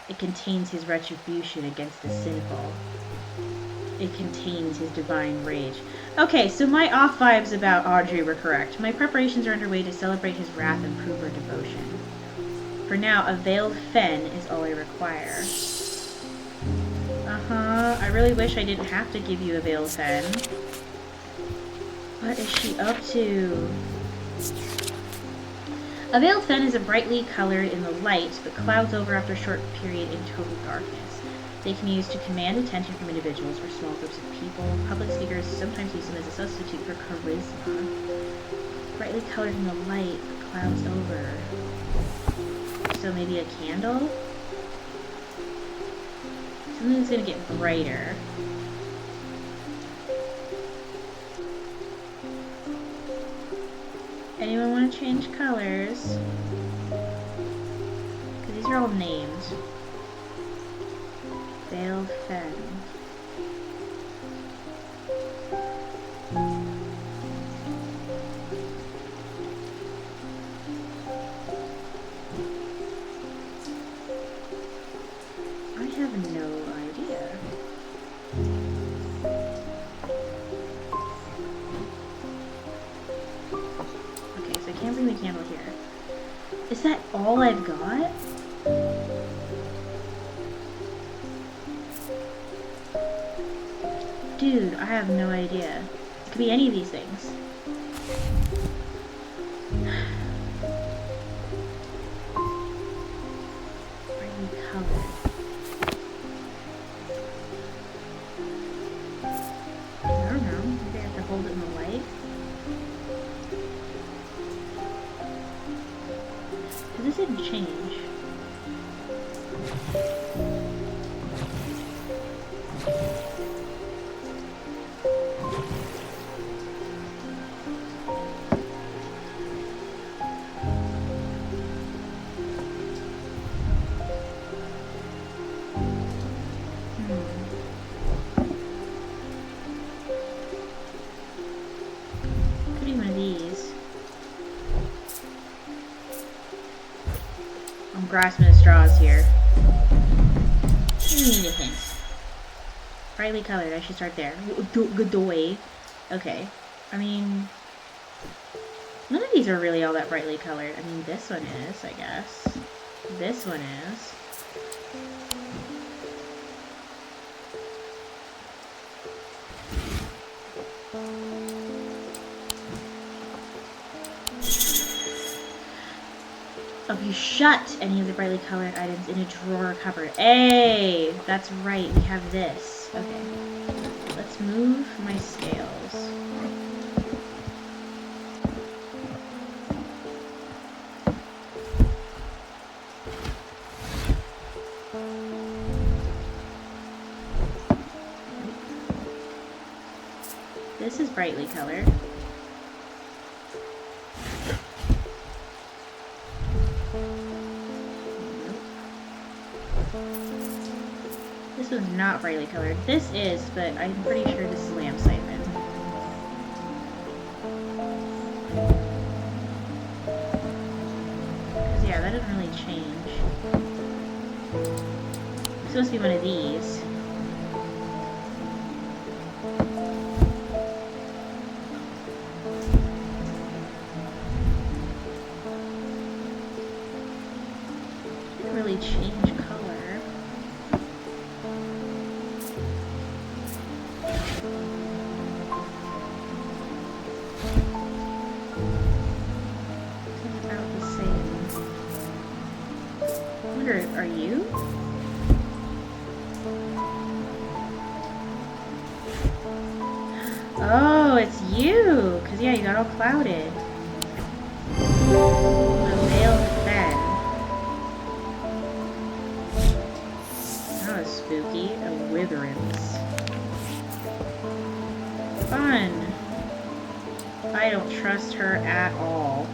It contains his retribution against the sinful. It contains his divine rage. Okay, so my off vibes about Audrey were correct. My preparations are underway to celebrate his wrath and prove our devotion. For now, a veiled fen is all I require. Uh-huh. I really wish I didn't have to give you a veiled fen. What is she up to? A veiled fen is brightly colored in the light, but clouds over after a short period in total darkness. They can be used to command attention from individuals or small groups of people. Public speakers sometimes use them as a substitute for charisma. Brightly colored in the light, but clouds over. So maybe a candle? Something that's gonna get brighter. Anyone want to change colors? Because these are all named. Veiled Fen. can't bring the candle here. Is that all I've got? Dude, I have no idea. It could be any of these things. Brightly colored. I don't know. Maybe I have to hold it in the light. This didn't change. Could be one of these. I'm grasping at straws here. I need a hint. Brightly colored, I should start there. Good. Okay. I mean, none of these are really all that brightly colored. I mean, this one is, I guess. This one is. Oh, you shut any of the brightly colored items in a drawer or cupboard. Hey, that's right, we have this. Okay, let's move my scales. This is brightly colored. This one's not brightly colored. This is, but I'm pretty sure this is lamp siphon. Because yeah, that doesn't really change. It's supposed to be one of these. Didn't really change color. About the same. I wonder, are you? Oh, it's you! Because, yeah, you got all clouded. The veiled fen. That was spooky. A witherance. Fun. I don't trust her at all.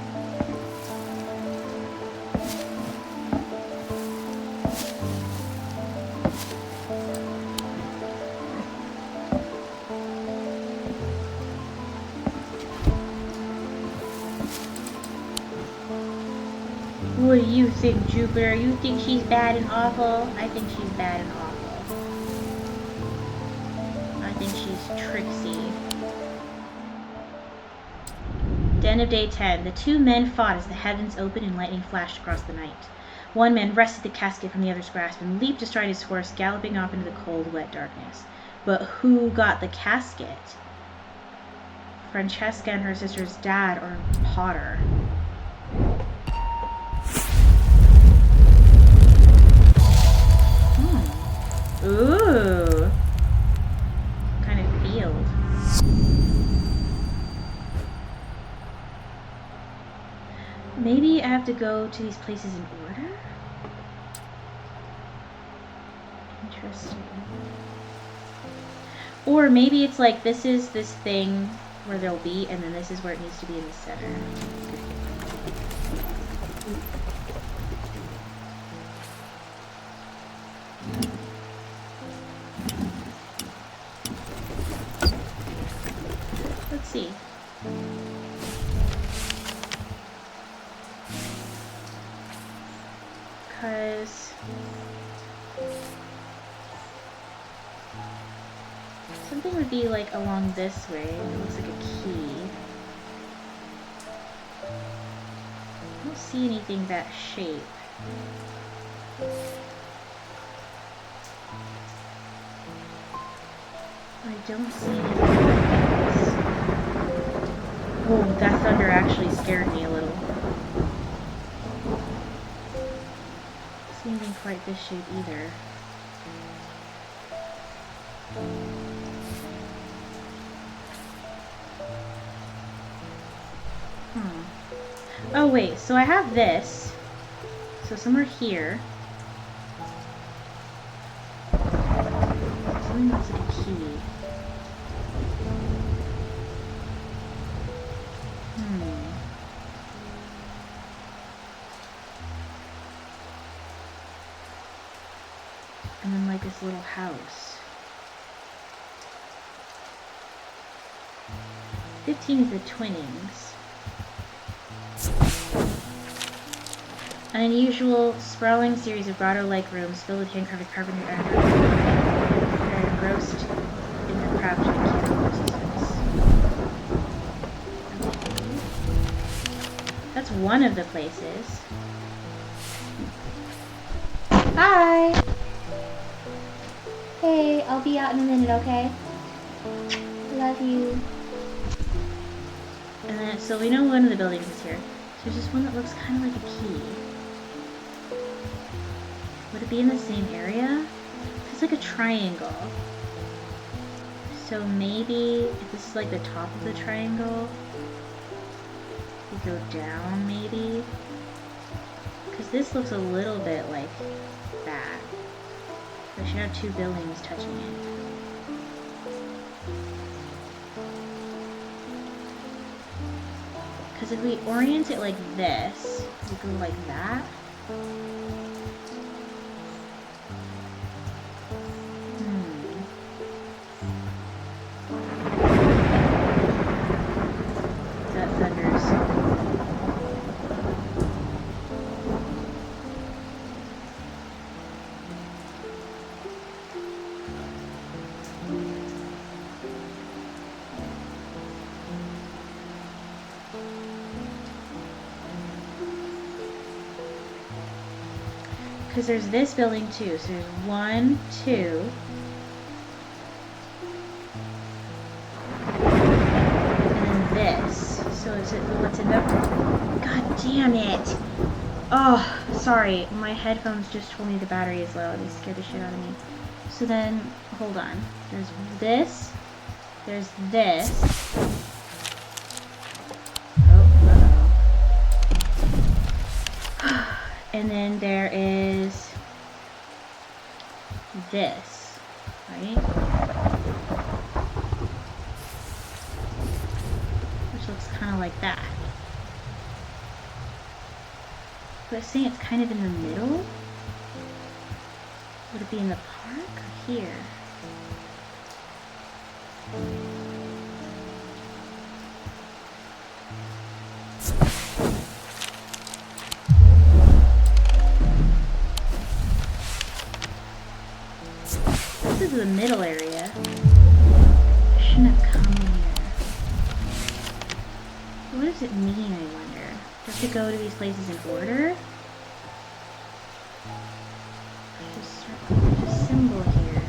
What do you think, Jupiter? You think she's bad and awful? I think she's bad and awful. I think she's tricksy. Den of day 10. The two men fought as the heavens opened and lightning flashed across the night. One man wrested the casket from the other's grasp and leaped astride his horse, galloping off into the cold, wet darkness. But who got the casket? Francesca and her sister's dad, or Potter? Ooh. Kind of field. Maybe I have to go to these places in order? Interesting. Or maybe it's like this is this thing where they'll be, and then this is where it needs to be in the center. Let's see. Because something would be like along this way. It looks like a key. don't see anything that shape. I don't see anything like this. Oh, that thunder actually scared me a little. Don't see anything quite this shape either. Oh wait, so I have this. So somewhere here. Something looks like a key. And then like this little house. 15 is the twinnings. An unusual, sprawling series of grotto-like rooms filled with hand-carved carpentry iron are engrossed in the craft of mechanical systems. Okay. That's one of the places. Hi! Hey, I'll be out in a minute, okay? Love you. And then, so we know one of the buildings is here. There's just one that looks kind of like a key. Would it be in the same area? It's like a triangle. So maybe if this is like the top of the triangle, we go down maybe? Because this looks a little bit like that. We should have two buildings touching it. Because if we orient it like this, we go like that. That thunders. Because there's this building too. So there's 1, 2. And then this. So is it what's in the... God damn it! Oh, sorry. My headphones just told me the battery is low. They scared the shit out of me. So then, hold on. There's this. There's this. And then there is this, right? Which looks kind of like that. But it's saying it's kind of in the middle. Would it be in the park or here? This is the middle area. I shouldn't have come here. What does it mean, I wonder? Do I have to go to these places in order? There's a symbol here.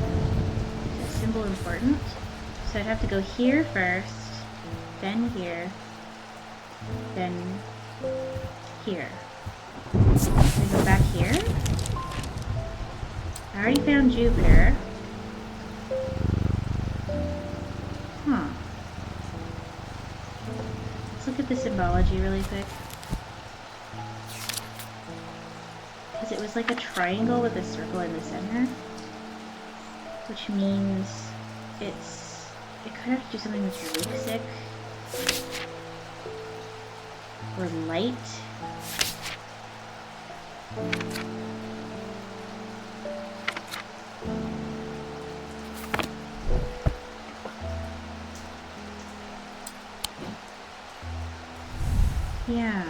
Is a symbol important? So I'd have to go here first, then here, then here. Can I go back here? I already found Jupiter. Huh. Let's look at the symbology really quick. Because it was like a triangle with a circle in the center. Which means it could have to do something with Ruxic. Or light. Yeah.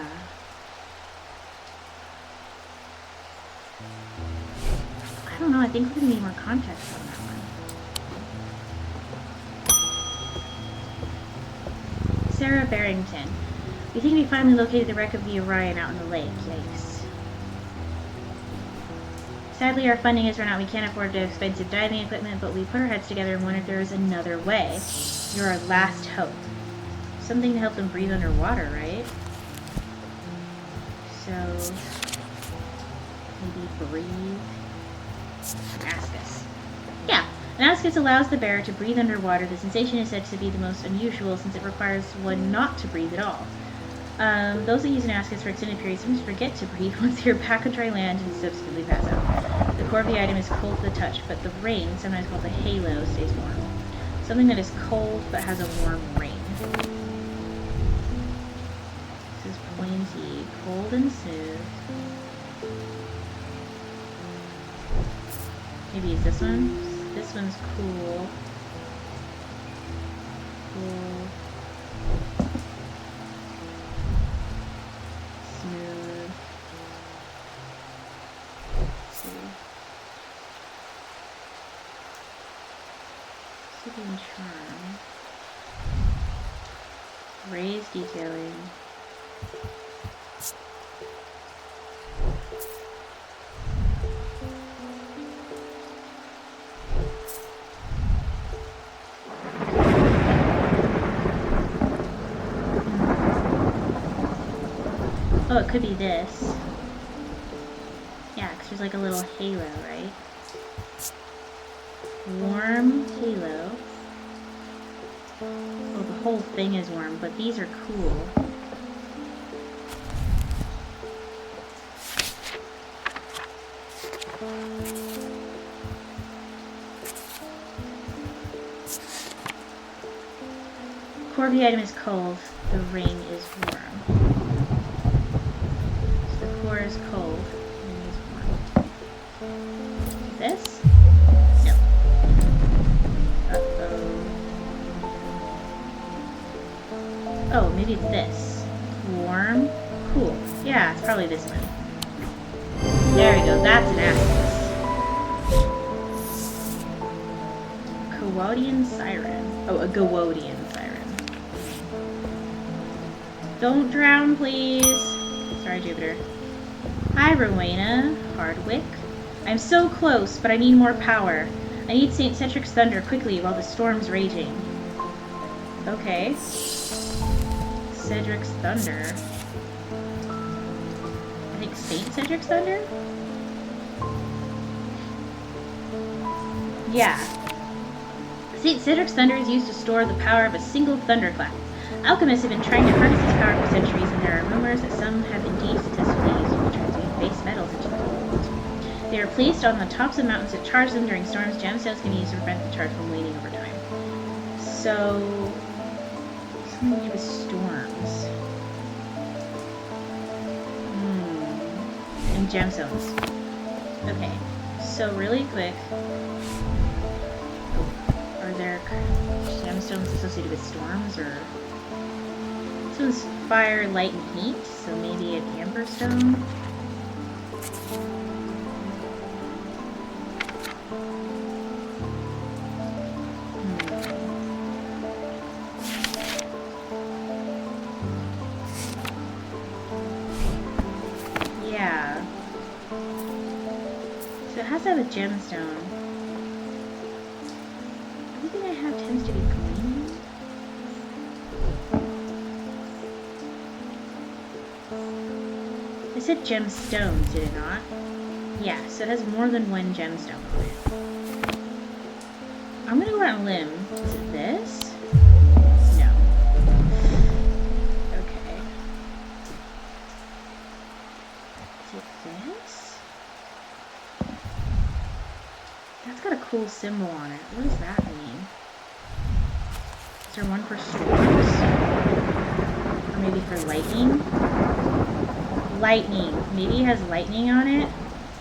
I don't know, I think we're gonna need more context on that one. Sarah Barrington. We think we finally located the wreck of the Orion out in the lake. Yikes. Sadly, our funding has run out. We can't afford expensive diving equipment, but we put our heads together and wondered if there was another way. You're our last hope. Something to help them breathe underwater, right? So, maybe breathe. Ascus. Yeah, an ascus allows the bearer to breathe underwater. The sensation is said to be the most unusual since it requires one not to breathe at all. Those that use an ascus for extended periods sometimes forget to breathe once they're back on dry land and subsequently pass out. The core of the item is cold to the touch, but the ring, sometimes called the halo, stays warm. Something that is cold but has a warm ring. This is pointy, cold and smooth. Maybe it's this one? This one's cool. Cool. Smooth. Let's see. City and charm. Raised detailing. Oh, it could be this. Yeah, because there's like a little halo, right? Warm halo. Oh, the whole thing is warm, but these are cool. Core of the item is cold, the ring is warm. So the core is cold, the ring is warm. This? No. Uh-oh. Oh, maybe this. Warm, cool. Yeah, it's probably this one. There we go, that's an asterisk. Gawodian siren. Oh, a Gawodian siren. Don't drown, please. Sorry, Jupiter. Hi, Rowena. Hardwick. I'm so close, but I need more power. I need St. Cedric's thunder quickly while the storm's raging. Okay. Cedric's thunder. I think St. Cedric's thunder? Yeah. St. Cedric's thunder is used to store the power of a single thunderclap. Alchemists have been trying to harness this power for centuries, and there are rumors that some have indeed successfully used it to transmute base metals into gold. They are placed on the tops of mountains that charge them during storms. Gemstones can be used to prevent the charge from waning over time. So, something to do with storms. And gemstones. Okay, so really quick. Are there gemstones associated with storms, or... This one's fire, light, and heat, so maybe an amberstone. Yeah. So it has to have a gemstone. Everything I have tends to be green. It said gemstones, did it not? Yeah, so it has more than one gemstone on it. I'm gonna go out on a limb. Is it this? No. Okay. Is it this? That's got a cool symbol on it. What does that mean? Is there one for storms? Or maybe for lightning? Lightning. Maybe it has lightning on it?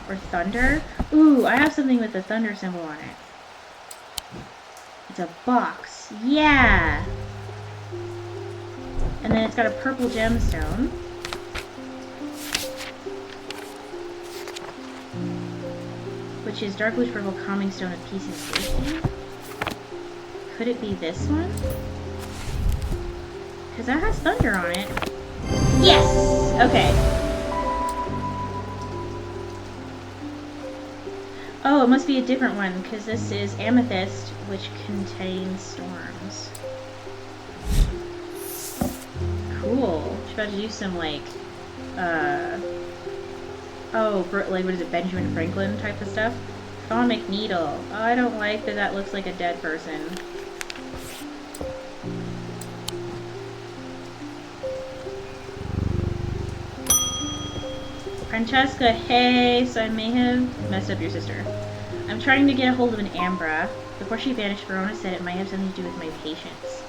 Or thunder? Ooh, I have something with the thunder symbol on it. It's a box. Yeah! And then it's got a purple gemstone. Which is dark bluish purple calming stone of peace and safety. Could it be this one? Because that has thunder on it. Yes! Okay. Oh, it must be a different one, because this is amethyst, which contains storms. Cool. She's about to do some, like, oh, like, what is it, Benjamin Franklin type of stuff? Phonic needle. Oh, I don't like that that looks like a dead person. Francesca, hey! So I may have messed up your sister. I'm trying to get a hold of an Ambra. Before she vanished, Verona said it might have something to do with my patience.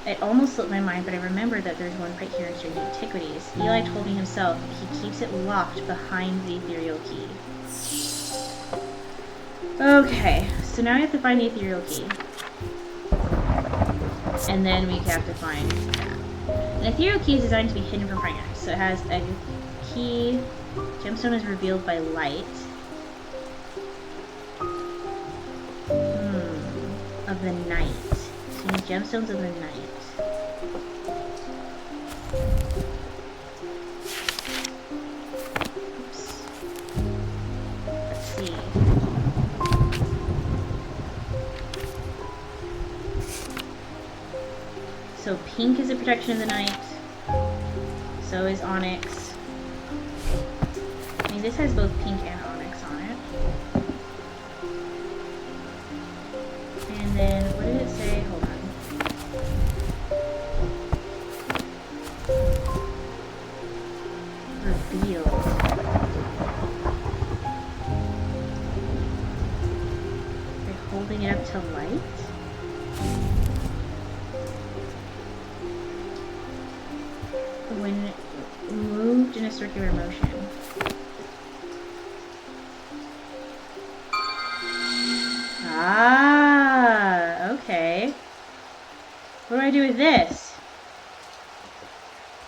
It almost slipped my mind, but I remembered that there's one right here in Strange Antiquities. Eli told me himself he keeps it locked behind the ethereal key. Okay, so now we have to find the ethereal key. And then we have to find that. An ethereal key is designed to be hidden from prying eyes. So it has a key. Gemstone is revealed by light. Of the night. So you need gemstones of the night. Oops. Let's see. So pink is a protection of the night. So is onyx. I mean, this has both pink and onyx on it. And then, what did it say? Hold on. Revealed. They're holding it up to light? When moved in a circular motion. Ah, okay. What do I do with this?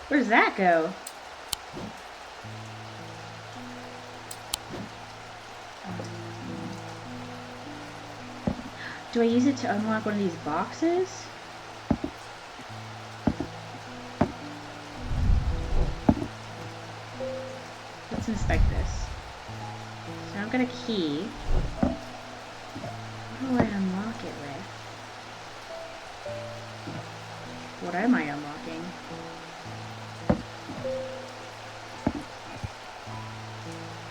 Where does that go? Do I use it to unlock one of these boxes? Let's inspect this. So I've got a key. What do I unlock it with? What am I unlocking?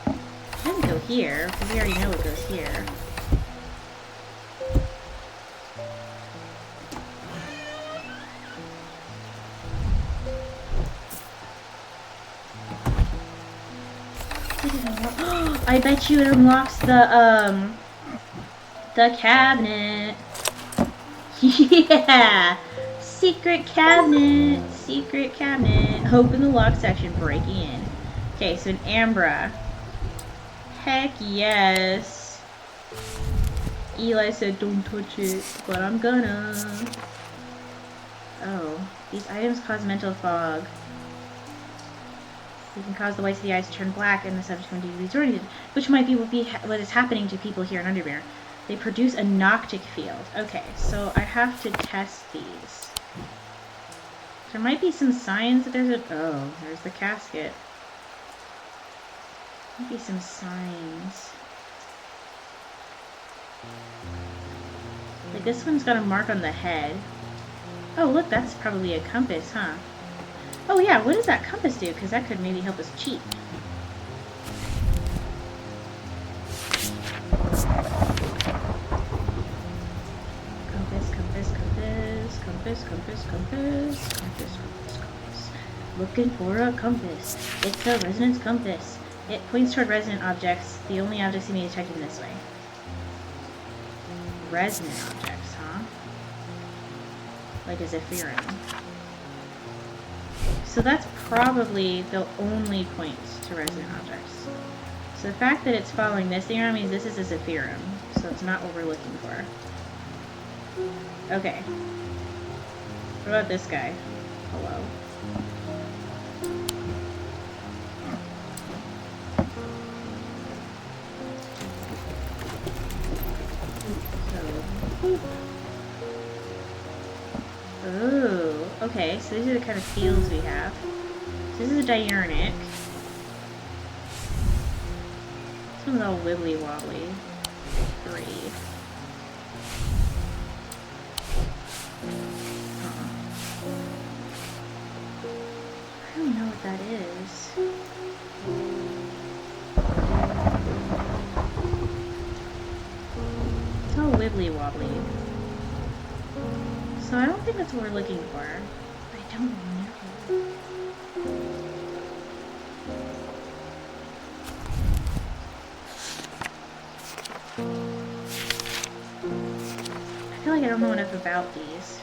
It doesn't go here, because we already know it goes here. I bet you it unlocks the cabinet. Yeah! Secret cabinet! Secret cabinet. Open the lock section, breaking in. Okay, so an Ambra. Heck yes. Eli said don't touch it, but I'm gonna. Oh, these items cause mental fog. They can cause the whites of the eyes to turn black and the subject to be disoriented, which might be what is happening to people here in Undermere. They produce a noctic field. Okay, so I have to test these. There might be some signs that there's a... Oh, there's the casket. Might be some signs. Like this one's got a mark on the head. Oh, look, that's probably a compass, huh? Oh yeah, what does that compass do? Because that could maybe help us cheat. Compass, compass, compass, compass, compass, compass, compass, compass. Looking for a compass. It's a resonance compass. It points toward resonant objects. The only objects to be detected in this way. Resonant objects, huh? Like a Zephyrum. So that's probably the only point to resonant objects. So the fact that it's following this thing around means this is a Zephyrum. So it's not what we're looking for. Okay. What about this guy? Hello. Oh, okay, so these are the kind of fields we have. So This is a diurnic. This one's all wibbly wobbly. 3. I don't know what that is. It's all wibbly wobbly. So I don't think that's what we're looking for. I don't know. I feel like I don't know enough about these.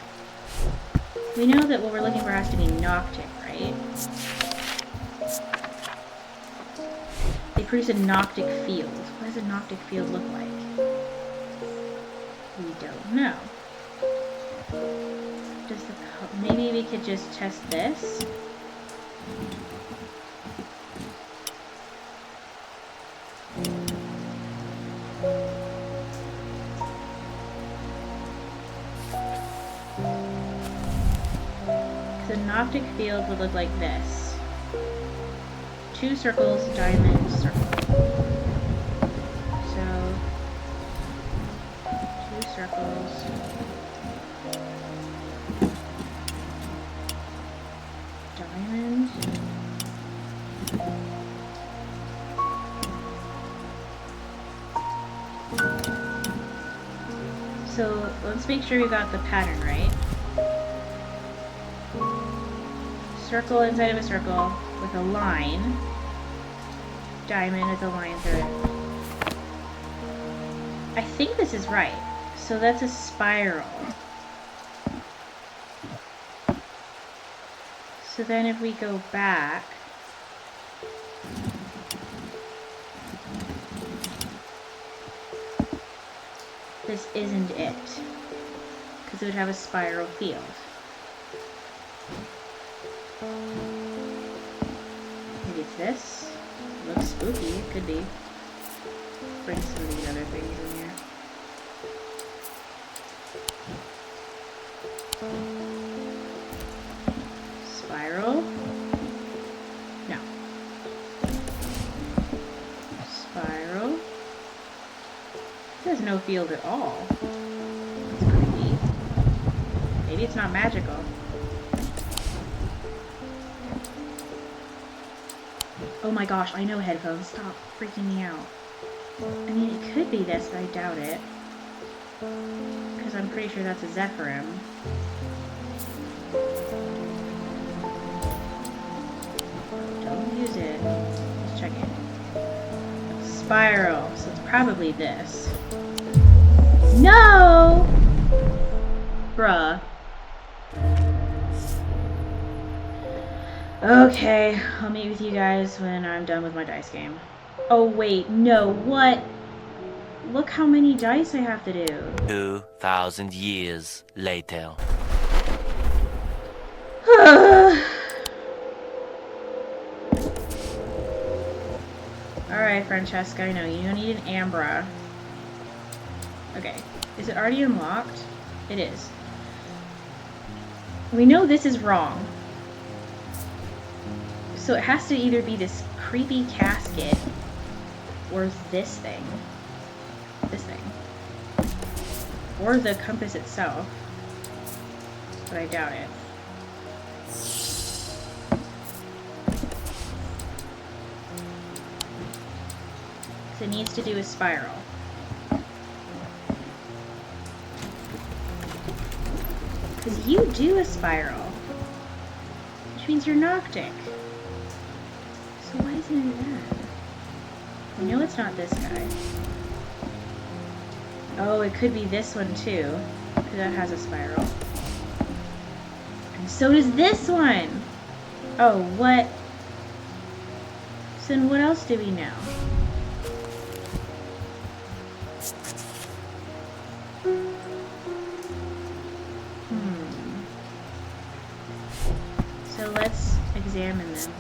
We know that what we're looking for has to be noctic, right? They produce a noctic field. What does a noctic field look like? We don't know. Does the maybe we could just test this? The noctic field would look like this. 2 circles, diamond, circle. So, 2 circles. Diamond. So, let's make sure we got the pattern right. Circle inside of a circle with a line. Diamond with a line through it. I think this is right. So that's a spiral. So then if we go back, this isn't it. Because it would have a spiral field. Maybe it's this. It looks spooky. It could be. Bring some of these other things in here. Spiral. No. Spiral. There's no field at all. That's creepy. Maybe it's not magical. Oh my gosh, I know headphones. Stop freaking me out. I mean, it could be this, but I doubt it. Because I'm pretty sure that's a Zephyrim. Don't use it. Let's check it. Spiral. So it's probably this. No! Bruh. Okay, I'll meet with you guys when I'm done with my dice game. Oh wait, no, what? Look how many dice I have to do. 2,000 years later. Alright, Francesca, I know, you don't need an Ambra. Okay, is it already unlocked? It is. We know this is wrong. So it has to either be this creepy casket or this thing. This thing. Or the compass itself. But I doubt it. So it needs to do a spiral. Because you do a spiral. Which means you're noctic. So why isn't it that? I know it's not this guy. Oh, it could be this one too. Because that has a spiral. And so does this one! Oh, what? So then what else do we know? So let's examine them.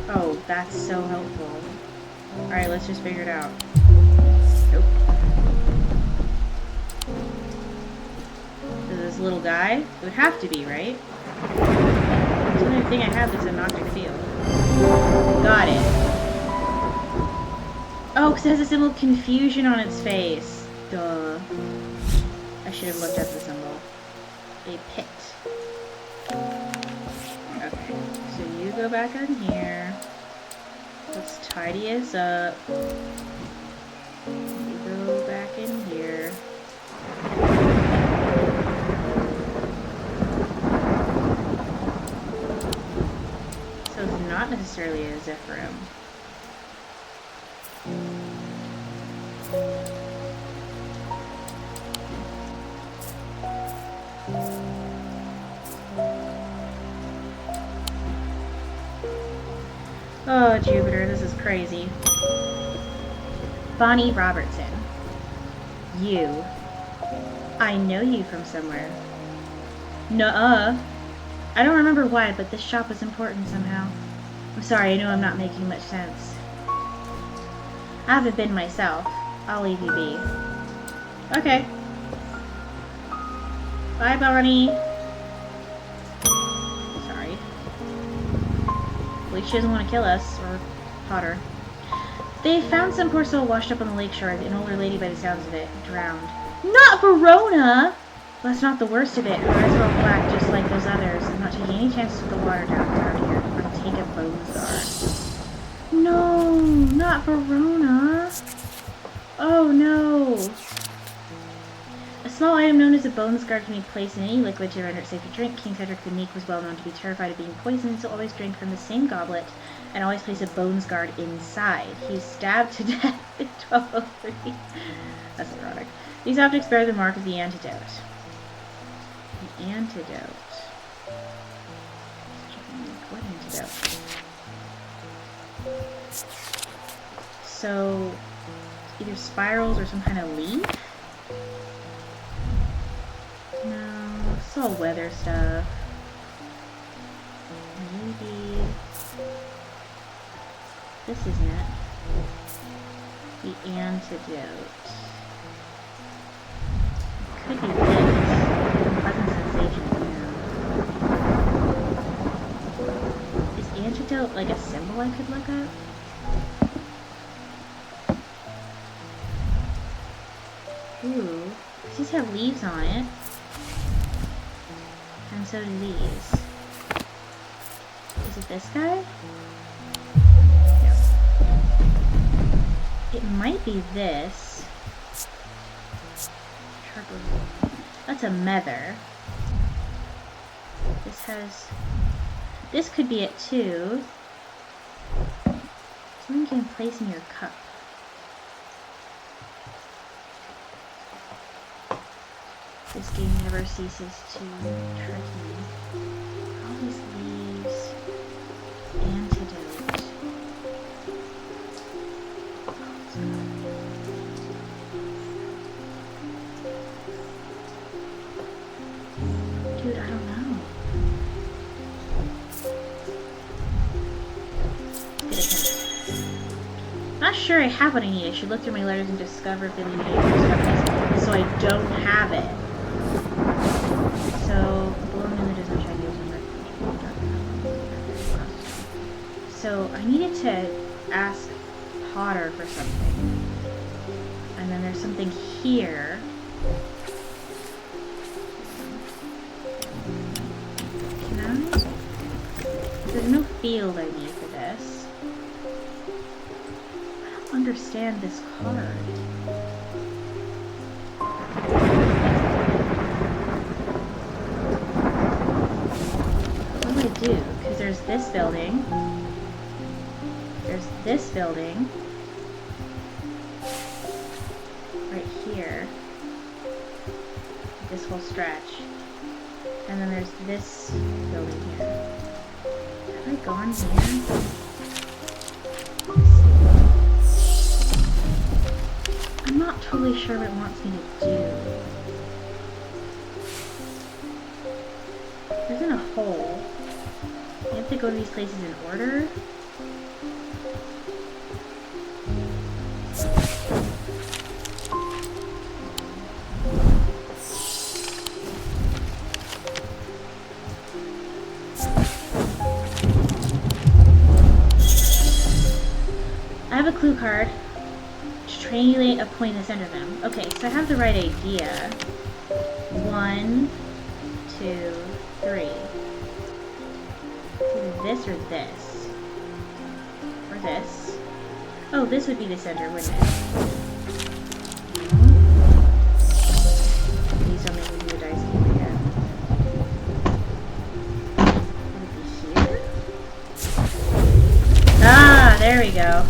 Oh, that's so helpful. Alright, let's just figure it out. Nope. Is this little guy? It would have to be, right? That's the only thing I have is a Noctic field. Got it. Oh, because it has a symbol of confusion on its face. Duh. I should have looked up the symbol. A pit. Okay, so you go back in here. Let's tidy us up. You go back in here. So it's not necessarily a Zephyrim. Oh, Jupiter, this is crazy. Bonnie Robertson. You. I know you from somewhere. Nuh-uh. I don't remember why, but this shop was important somehow. I'm sorry, I know I'm not making much sense. I haven't been myself. I'll leave you be. Okay. Bye, Bonnie. Sorry. At least she doesn't want to kill us, or Potter. They found some poor soul washed up on the lakeshore, an older lady by the sounds of it, drowned. Not Verona! Well, that's not the worst of it. Her eyes are all black, just like those others. I'm not taking any chances with the water down here. I'll take a bones guard. No, not Verona. Oh no. A small item known as a bones guard can be placed in any liquid to render it safe to drink. King Cedric the Meek was well known to be terrified of being poisoned, so always drink from the same goblet and always place a bones guard inside. He was stabbed to death in 1203. That's ironic. These objects bear the mark of the antidote. The antidote. What antidote? So, either spirals or some kind of leaf? No, it's all weather stuff. Maybe this isn't it. The antidote. It could be this. Pleasant sensation. Yeah. Is antidote like a symbol I could look up? Ooh, these have leaves on it. And so do these. Is it this guy? Yep. It might be this. That's a mether. This has... This could be it too. Something you can place in your cup. This game never ceases to trick me. All these leaves. Antidote. Dude, I don't know. Not sure I have what I need. I should look through my letters and discover if they leave any discoveries. So I don't have it. So, so I needed to ask Potter for something. And then there's something here. Can I? There's no field I need for this. I don't understand this card. Do because there's this building, there's this building right here, this whole stretch, and then there's this building here. Have I gone here? I'm not totally sure what it wants me to do. There's in a hole. You have to go to these places in order. guard to triangulate a point in the center of them. Okay, so I have the right idea. 1, 2, 3. Either this or this. Or this. Oh, this would be the center, wouldn't it? Please don't make me do a dice game again. Would it be here? Ah, there we go.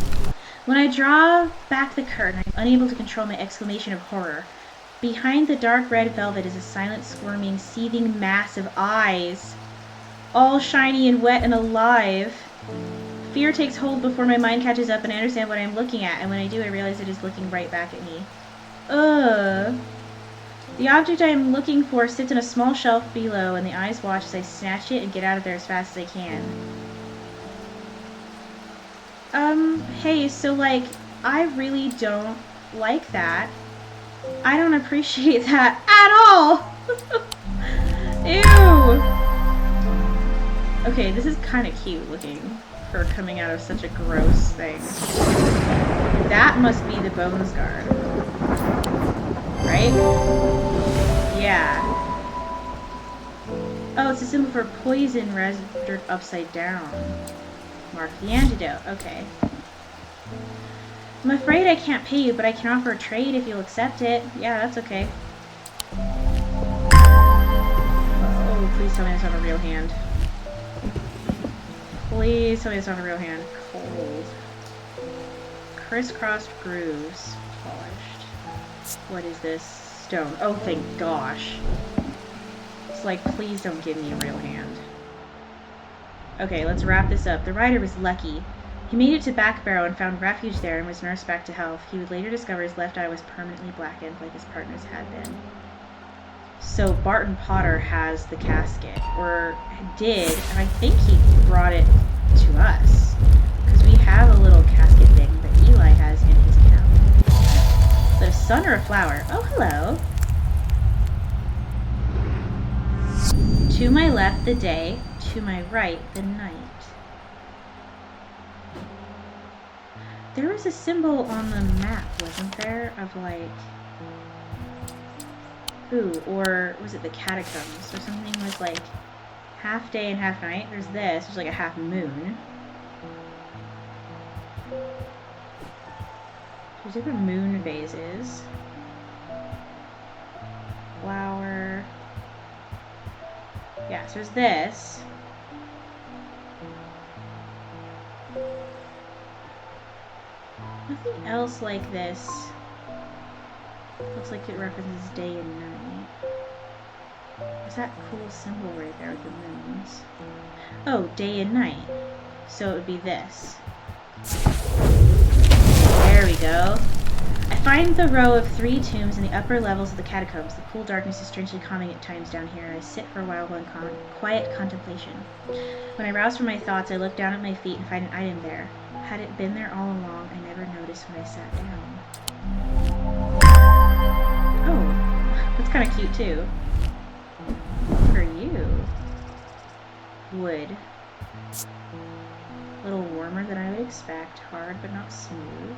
When I draw back the curtain, I'm unable to control my exclamation of horror. Behind the dark red velvet is a silent, squirming, seething mass of eyes. All shiny and wet and alive. Fear takes hold before my mind catches up and I understand what I'm looking at, and when I do, I realize it is looking right back at me. Ugh. The object I am looking for sits on a small shelf below, and the eyes watch as I snatch it and get out of there as fast as I can. Hey, so, like, I really don't like that. I don't appreciate that at all! Ew! Okay, this is kind of cute looking for coming out of such a gross thing. That must be the Bones Guard. Right? Yeah. Oh, it's a symbol for poison rendered upside down. Mark the antidote. Okay. I'm afraid I can't pay you, but I can offer a trade if you'll accept it. Yeah, that's okay. Oh, please tell me that's not a real hand. Please tell me it's not a real hand. Cold. Crisscrossed grooves. Polished. What is this? Stone. Oh, thank gosh. It's like, please don't give me a real hand. Okay, let's wrap this up. The rider was lucky. He made it to Back Barrow and found refuge there and was nursed back to health. He would later discover his left eye was permanently blackened like his partner's had been. So Barton Potter has the casket, or did, and I think he brought it to us, because we have a little casket thing that Eli has in his account. But a sun or a flower? Oh, hello. To my left, the day. To my right, the night. There was a symbol on the map, wasn't there? Of like... Ooh, or was it the catacombs? Or something was like half day and half night. There's this. There's like a half moon. There's different moon phases. Flower. Yeah, so there's this. Nothing else like this. Looks like it references day and night. There's that cool symbol right there with the moons. Oh, day and night. So it would be this. There we go. I find the row of 3 tombs in the upper levels of the catacombs. The cool darkness is strangely calming at times down here. I sit for a while in quiet contemplation. When I rouse from my thoughts, I look down at my feet and find an item there. Had it been there all along, I never noticed when I sat down. Oh, that's kind of cute too. For you. Wood. A little warmer than I would expect. Hard but not smooth.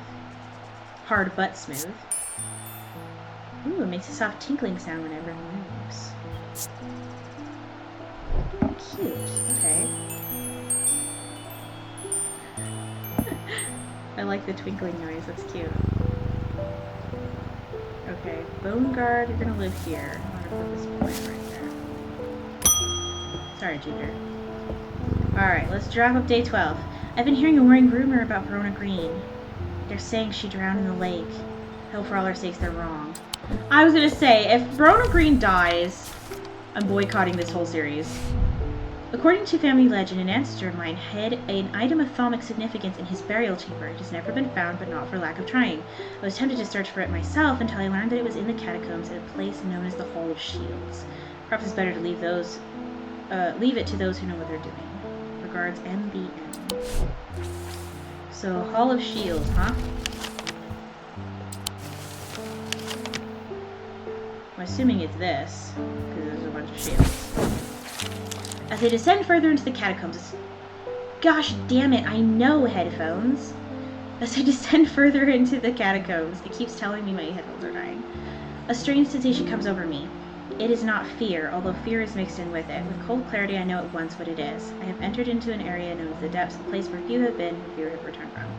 Hard but smooth. Ooh, it makes a soft tinkling sound whenever it moves. Cute. Okay. I like the twinkling noise. That's cute. Okay, Bone Guard, you're gonna live here. I'm gonna put this plant right there. Sorry, Jupiter. Alright, let's drop up day 12. I've been hearing a worrying rumor about Verona Green. They're saying she drowned in the lake. Hell, for all our sakes, they're wrong. I was gonna say, if Verona Green dies, I'm boycotting this whole series. According to family legend, an ancestor of mine had an item of thaumic significance in his burial chamber. It has never been found, but not for lack of trying. I was tempted to search for it myself until I learned that it was in the catacombs at a place known as the Hall of Shields. Perhaps it's better to leave it to those who know what they're doing. Regards, MBM. So, Hall of Shields, huh? I'm assuming it's this, because there's a bunch of shields. As they descend further into the catacombs, gosh damn it, I know headphones. As I descend further into the catacombs, it keeps telling me my headphones are dying. A strange sensation comes over me. It is not fear, although fear is mixed in with it. With cold clarity, I know at once what it is. I have entered into an area known as the depths, a place where few have been, and few have returned from.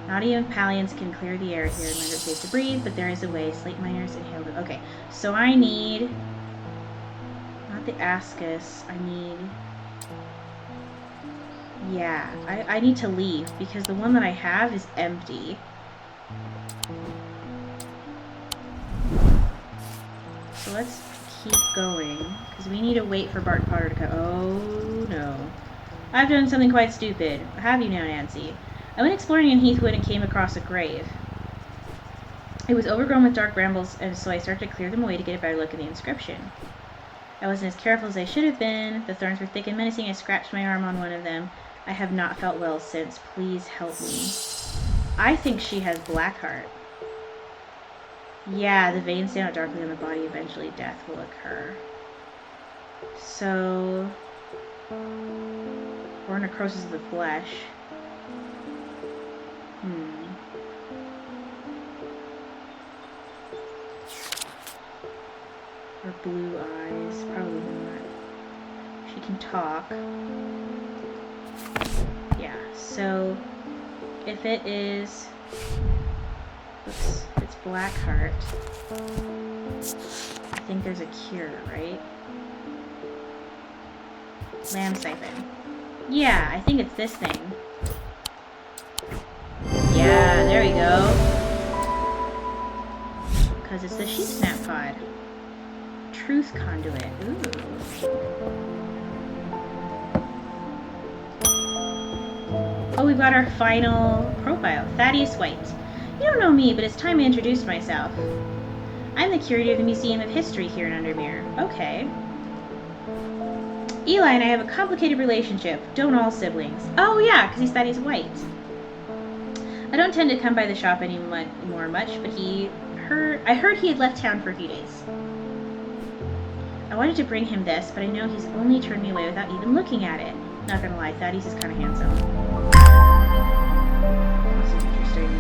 Not even Palians can clear the air here and render it safe to breathe, but there is a way. Slate miners inhale it. Okay, so I need... not the Ascus. I need... yeah, I need to leave, because the one that I have is empty. So let's keep going, because we need to wait for Bart Potter to come. Oh no. I've done something quite stupid. Have you now, Nancy? I went exploring in Heathwood and came across a grave. It was overgrown with dark brambles, and so I started to clear them away to get a better look at the inscription. I wasn't as careful as I should have been. The thorns were thick and menacing. I scratched my arm on one of them. I have not felt well since. Please help me. I think she has Blackheart. Yeah, the veins stand out darkly on the body. Eventually death will occur. So... or necrosis of the flesh. Or blue eyes. Probably not. She can talk. Yeah, so... if it is... oops, if it's Blackheart, I think there's a cure, right? Lamb siphon. Yeah, I think it's this thing. Yeah, there we go. Because it's the sheep snap pod. Truth conduit. Ooh. Oh, we've got our final profile. Thaddeus White. You don't know me, but it's time I introduced myself. I'm the curator of the Museum of History here in Undermere. Okay. Eli and I have a complicated relationship. Don't all siblings. Oh yeah, because he's Thaddeus White. I don't tend to come by the shop anymore much, but I heard he had left town for a few days. I wanted to bring him this, but I know he's only turned me away without even looking at it. Not gonna lie, Thaddeus is kind of handsome. That's an interesting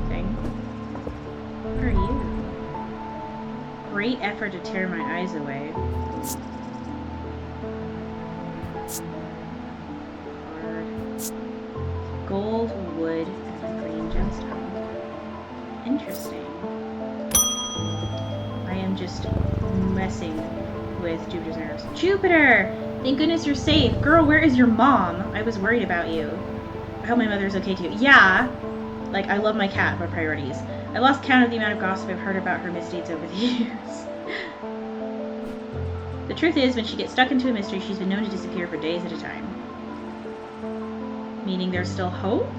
thing. What are you? Great effort to tear my eyes away. Hard. Gold, wood, and a green gemstone. Interesting. I am just messing with Jupiter's nerves. Jupiter! Thank goodness you're safe. Girl, where is your mom? I was worried about you. I hope my mother's okay too. Yeah! Like, I love my cat, but priorities. I lost count of the amount of gossip I've heard about her misdeeds over the years. The truth is, when she gets stuck into a mystery, she's been known to disappear for days at a time. Meaning there's still hope?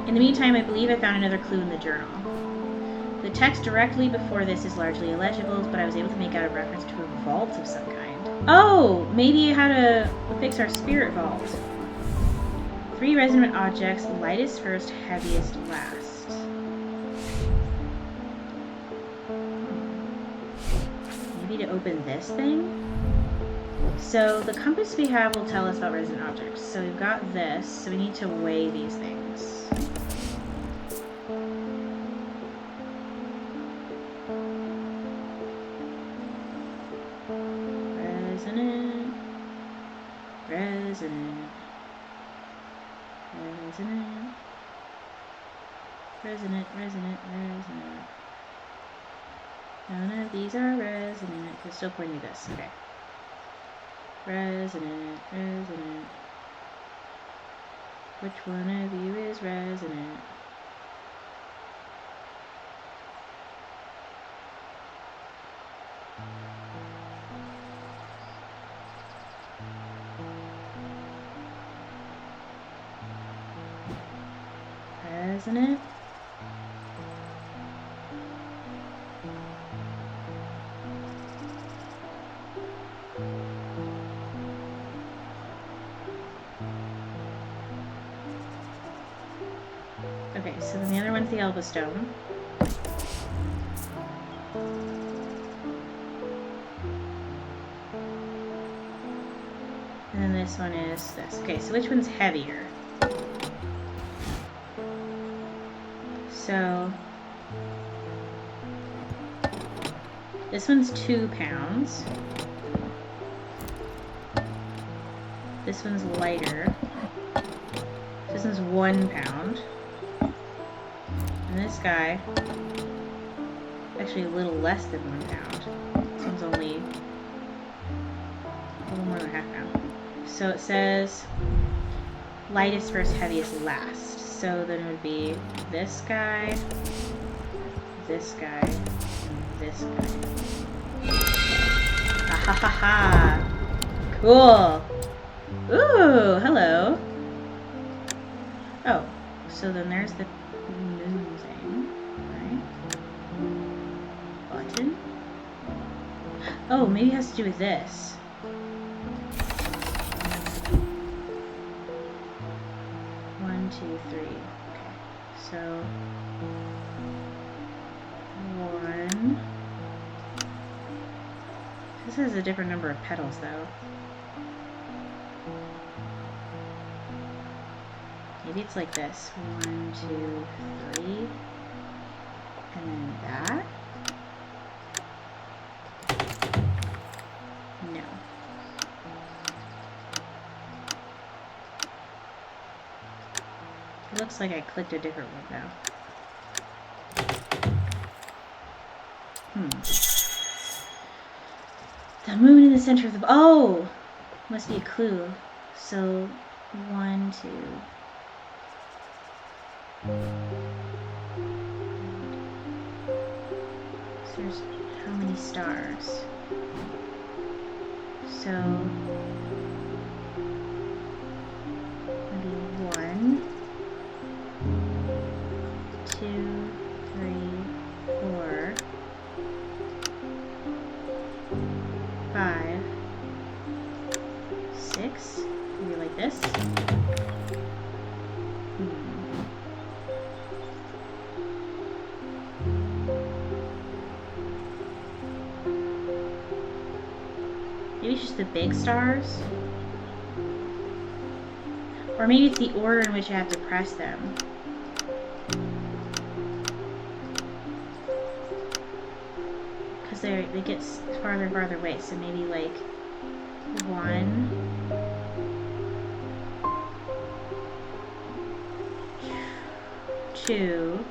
In the meantime, I believe I found another clue in the journal. The text directly before this is largely illegible, but I was able to make out a reference to a vault of some kind. Oh! Maybe how to fix our spirit vault. 3 resonant objects, lightest first, heaviest last. Maybe to open this thing? So the compass we have will tell us about resonant objects. So we've got this, so we need to weigh these things. Resonant. Resonant. Resonant. Resonant, resonant, resonant. None of these are resonant. It's still pointing to this. Okay. Resonant, resonant. Which one of you is resonant? Resonant. Okay, so then the other one's the Elba Stone. And then this one is this. Okay, so which one's heavier? So this one's 2 pounds. This one's lighter. This one's 1 pound. And this guy, actually a little less than 1 pound. This one's only a little more than ½ pound. So it says lightest first, heaviest last. So then it would be this guy, this guy, and this guy. Ah ha ha ha! Cool! Ooh, hello. Oh, so then there's the moon thing, right? Button. Oh, maybe it has to do with this. One, two, three. Okay, so 1. This has a different number of petals, though. Maybe it's like this. 1, 2, 3. And then that. No. It looks like I clicked a different one now. The moon in the center of the... Oh! Must be a clue. So, 1, 2... So there's how many stars? So maybe 1, 2, 3, 4, 5, 6. Maybe like this. Maybe it's just the big stars? Or maybe it's the order in which I have to press them. Because they get farther and farther away, so maybe like 1, 2,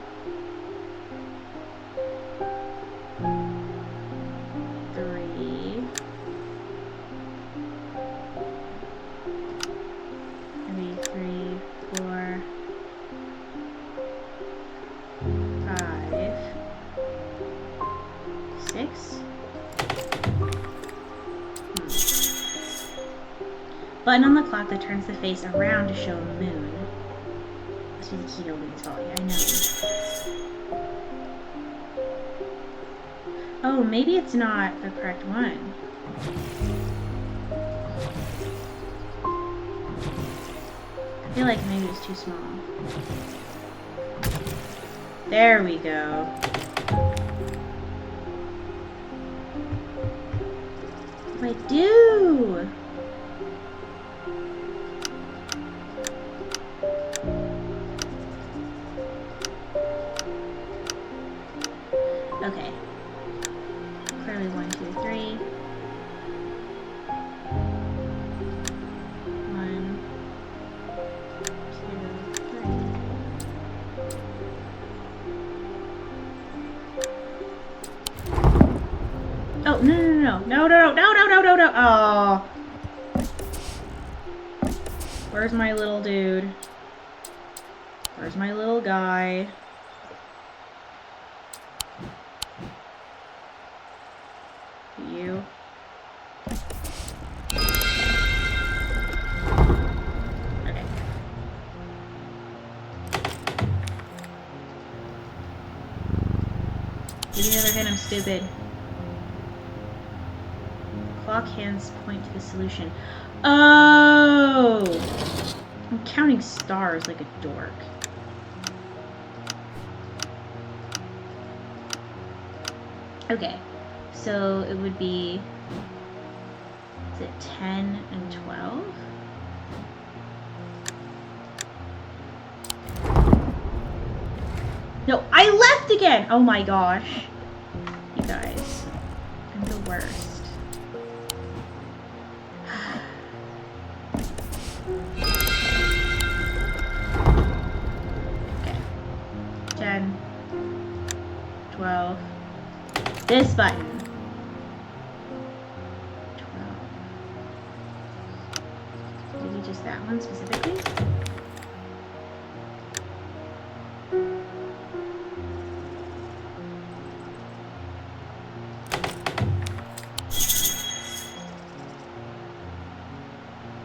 3, maybe 3, 4, 5, 6. Button on the clock that turns the face around to show a moon. Must be the key to opening this vault. Yeah, I know. Oh, maybe it's not the correct one. I feel like maybe it's too small. There we go. What do I do? Okay. Clearly 1, 2, 3. 1, 2, 3. Oh, no. Oh. Where's my little dude? Where's my little guy? You. Okay. Give me another hint, I'm stupid. Clock hands point to the solution. Oh! I'm counting stars like a dork. Okay. So it would be, is it 10 and 12? No, I left again! Oh my gosh. You guys. I'm the worst. Okay. 10. 12. This button. 12. Did he just that one specifically?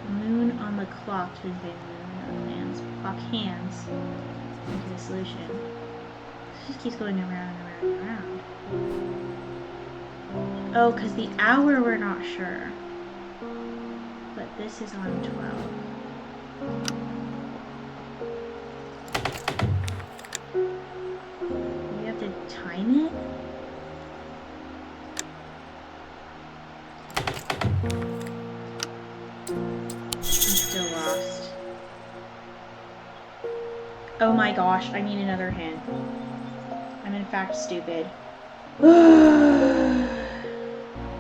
Moon on the clock to invade the man's clock hands into the solution. This just keeps going around and around and around. Oh, because the hour we're not sure. But this is on 12. We have to time it? I'm still lost. Oh my gosh, I need another hint. I'm in fact stupid.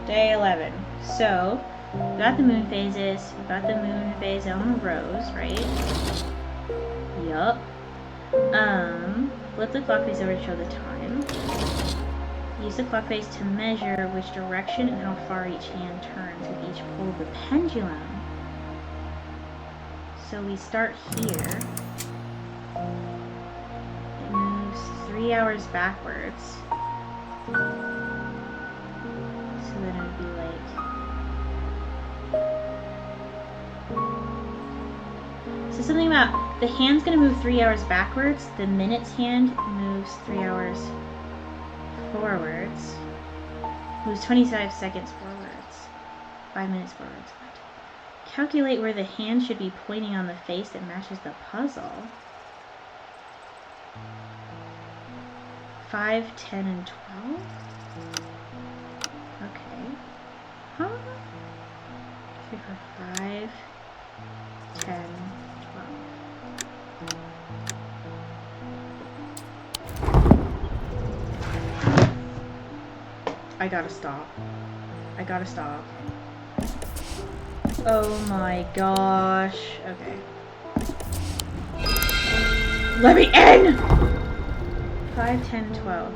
Day 11. So, we got the moon phases. We got the moon phase on Rose, right? Yup. Flip the clock face over to show the time. Use the clock face to measure which direction and how far each hand turns with each pull of the pendulum. So we start here. It moves 3 hours backwards. So then it would be like... So something about the hand's gonna move 3 hours backwards, the minutes hand moves 3 hours forwards. Moves 25 seconds forwards. 5 minutes forwards. What? Calculate where the hand should be pointing on the face that matches the puzzle. 5, 10, and 12? Okay. Huh? 3, 4, 5, 10, 12. I gotta stop. I gotta stop. Oh my gosh. Okay. Let me in! 5, 10, 12.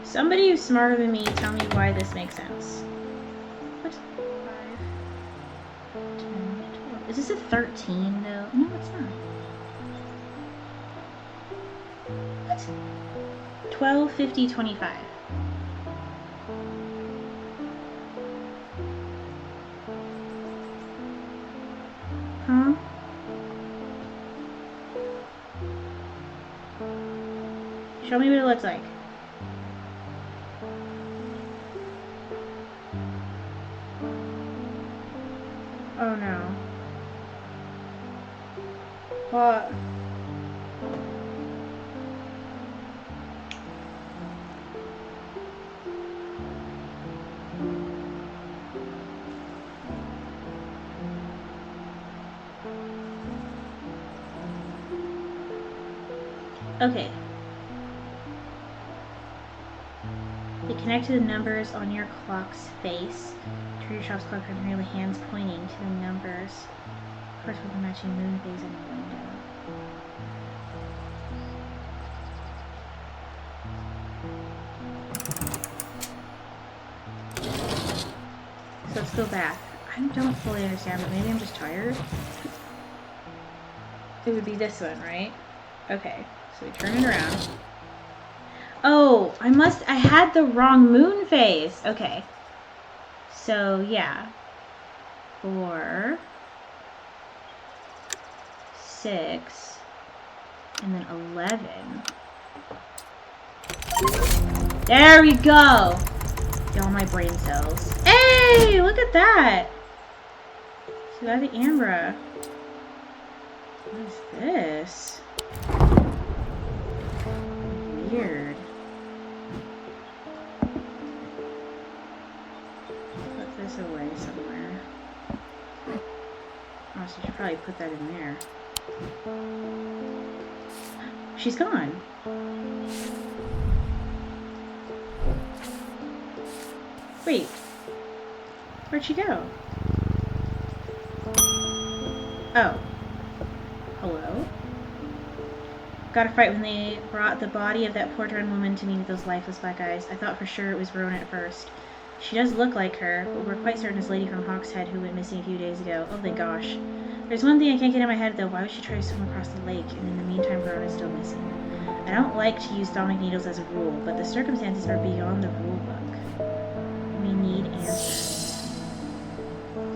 Somebody who's smarter than me, tell me why this makes sense. What? 5, 10, 12. Is this a 13 though? No, it's not. What? 12, 50, 25. Huh? Show me what it looks like. Oh no. What? Okay. They connect to the numbers on your clock's face. Turn your shop's clock primarily hands pointing to the numbers. Of course, with the matching moon phase in the window. So let's go back. I don't fully understand, but maybe I'm just tired. It would be this one, right? Okay. So we turn it around. Oh, I had the wrong moon phase. Okay. So, yeah. 4, 6, and then 11. There we go! Y'all, my brain cells. Hey, look at that! So that's the Ambra. What is this? Weird. Put this away somewhere. Oh, so I should probably put that in there. She's gone. Wait. Where'd she go? Oh. Hello? Got a fright when they brought the body of that poor drowned woman to me with those lifeless black eyes. I thought for sure it was Verona at first. She does look like her, but we're quite certain it's the lady from Hawkshead who went missing a few days ago. Oh, thank gosh. There's one thing I can't get in my head, though. Why would she try to swim across the lake, and in the meantime Verona's still missing? I don't like to use thermic needles as a rule, but the circumstances are beyond the rule book. We need answers.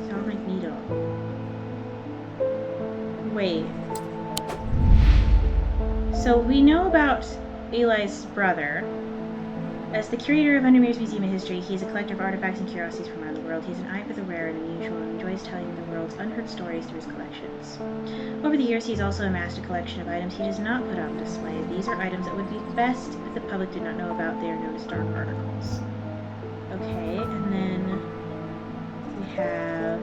Thermic needle. Wait. So we know about Eli's brother. As the curator of Undermere's Museum of History, he is a collector of artifacts and curiosities from around the world. He has an eye for the rare and unusual and enjoys telling the world's unheard stories through his collections. Over the years, he has also amassed a collection of items he does not put on display. These are items that would be best if the public did not know about. They are known as dark articles. Okay, and then we have...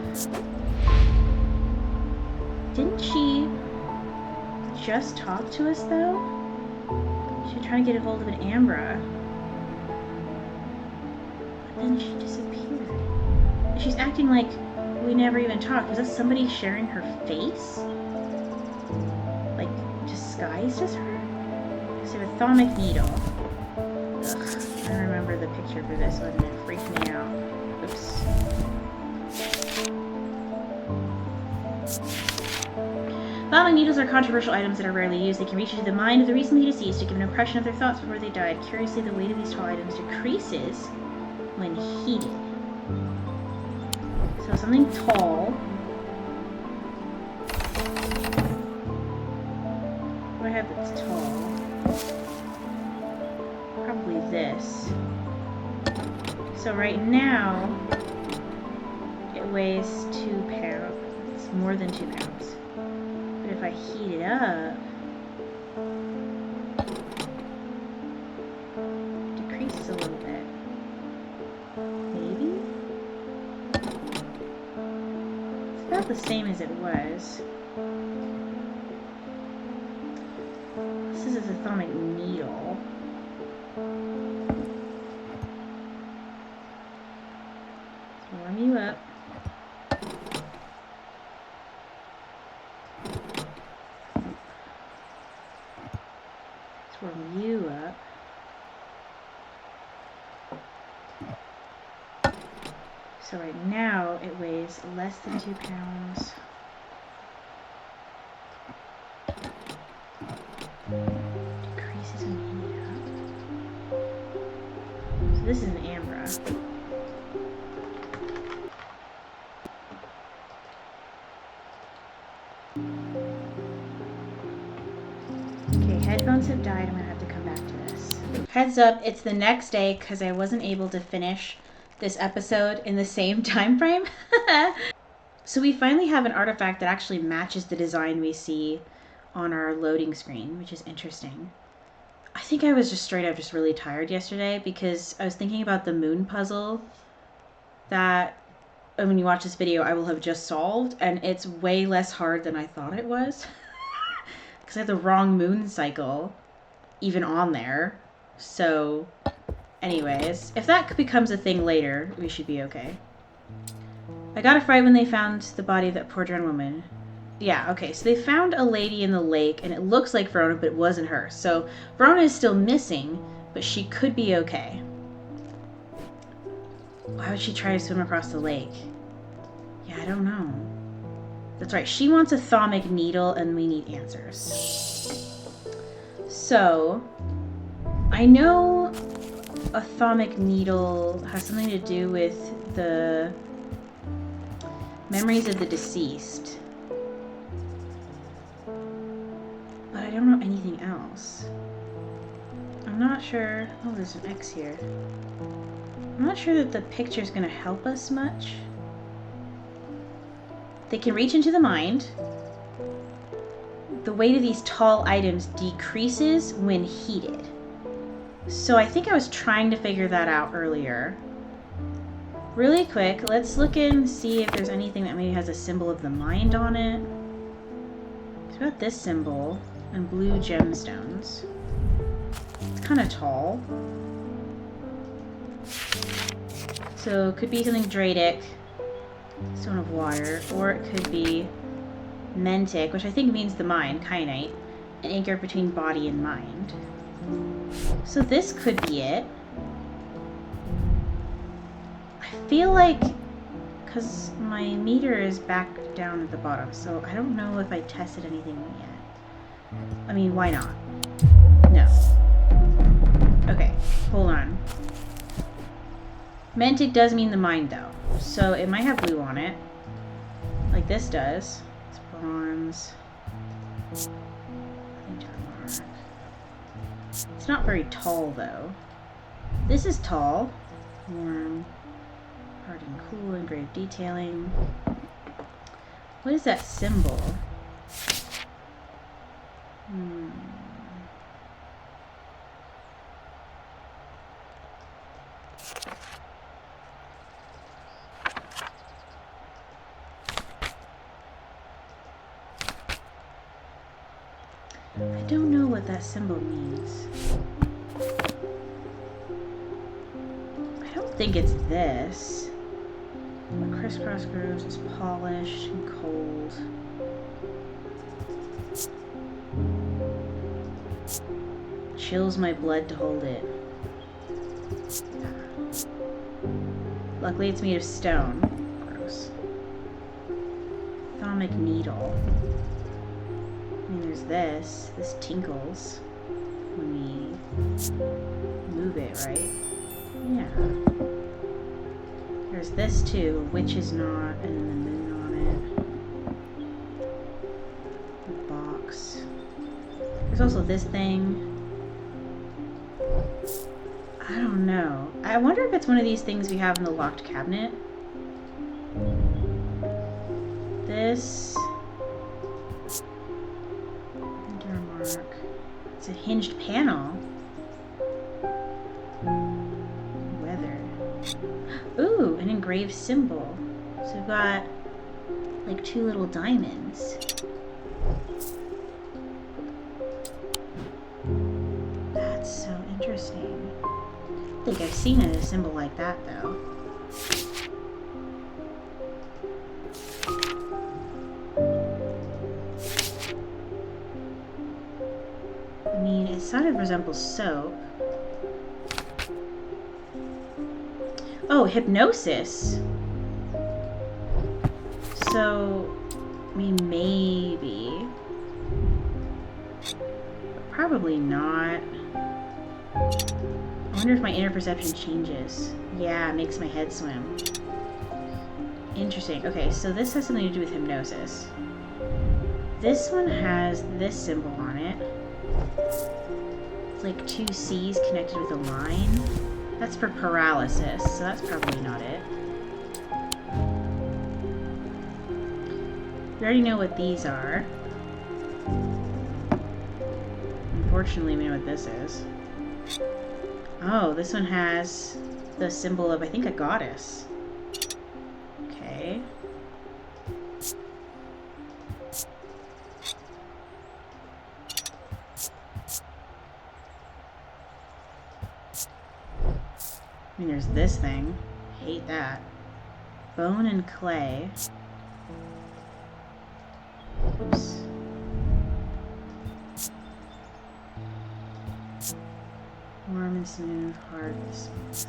Didn't she just talk to us, though? She was trying to get a hold of an Ambra. But then she disappeared. She's acting like we never even talked. Was that somebody sharing her face? Like, disguised as her? So a thermic needle. Ugh, I remember the picture for this one and it freaked me out. Oops. Thermic needles are controversial items that are rarely used. They can reach into the mind of the recently deceased to give an impression of their thoughts before they died. Curiously, the weight of these tall items decreases when heated. So something tall. What do I have that's tall? Probably this. So right now, it weighs 2 pounds. It's more than 2 pounds. But if I heat it up, it decreases a little bit. Maybe? It's about the same as it was. This is a thermic needle. Let's warm you up. Warm you up. So right now it weighs less than 2 pounds. Decreases when heated up. So this is an Ambra. Okay, headphones have died. I'm gonna have to come back to this. Heads up, it's the next day because I wasn't able to finish this episode in the same time frame. So we finally have an artifact that actually matches the design we see on our loading screen, which is interesting. I think I was just straight up just really tired yesterday because I was thinking about the moon puzzle that when you watch this video I will have just solved, and it's way less hard than I thought it was. Because I had the wrong moon cycle even on there. So, anyways, if that becomes a thing later, we should be okay. I got a fright when they found the body of that poor drowned woman. Yeah, okay, so they found a lady in the lake, and it looks like Verona, but it wasn't her. So, Verona is still missing, but she could be okay. Why would she try to swim across the lake? Yeah, I don't know. That's right, she wants a thermic needle, and we need answers. So, I know a thermic needle has something to do with the memories of the deceased. But I don't know anything else. I'm not sure... Oh, there's an X here. I'm not sure that the picture's gonna help us much. They can reach into the mind. The weight of these tall items decreases when heated. So I think I was trying to figure that out earlier. Really quick, let's look and see if there's anything that maybe has a symbol of the mind on it. It's got this symbol and blue gemstones. It's kind of tall. So it could be something Dradic, Stone of Water, or it could be Mentic, which I think means the mind, Kyanite, an anchor between body and mind. So this could be it. I feel like, because my meter is back down at the bottom, so I don't know if I tested anything yet. I mean, why not? No. Okay, hold on. Mentic does mean the mind, though, so it might have blue on it, like this does. It's bronze. It's not very tall, though. This is tall. Warm, hard and cool, engraved detailing. What is that symbol? I don't know what that symbol means. I don't think it's this. The crisscross grooves is polished and cold. Chills my blood to hold it. Luckily it's made of stone. Gross. Thaumic needle. I mean, there's this. This tinkles when we move it, right? Yeah. There's this too, Witch's Knot, and then the moon on it. The box. There's also this thing. I don't know. I wonder if it's one of these things we have in the locked cabinet. This. Undermark. It's a hinged panel. Weather. Ooh, an engraved symbol. So we've got like 2 little diamonds. That's so interesting. I think I've seen a symbol like that though. I mean, it sort of resembles soap. Oh, hypnosis. So, I mean, maybe. But probably not. I wonder if my inner perception changes. Yeah, it makes my head swim. Interesting. Okay, so this has something to do with hypnosis. This one has this symbol on it. It's like 2 C's connected with a line. That's for paralysis, so that's probably not it. We already know what these are. Unfortunately, we know what this is. Oh, this one has the symbol of, I think, a goddess. Okay. I mean, there's this thing. Hate that. Bone and clay. Oops. Warm and smooth, hard and smooth.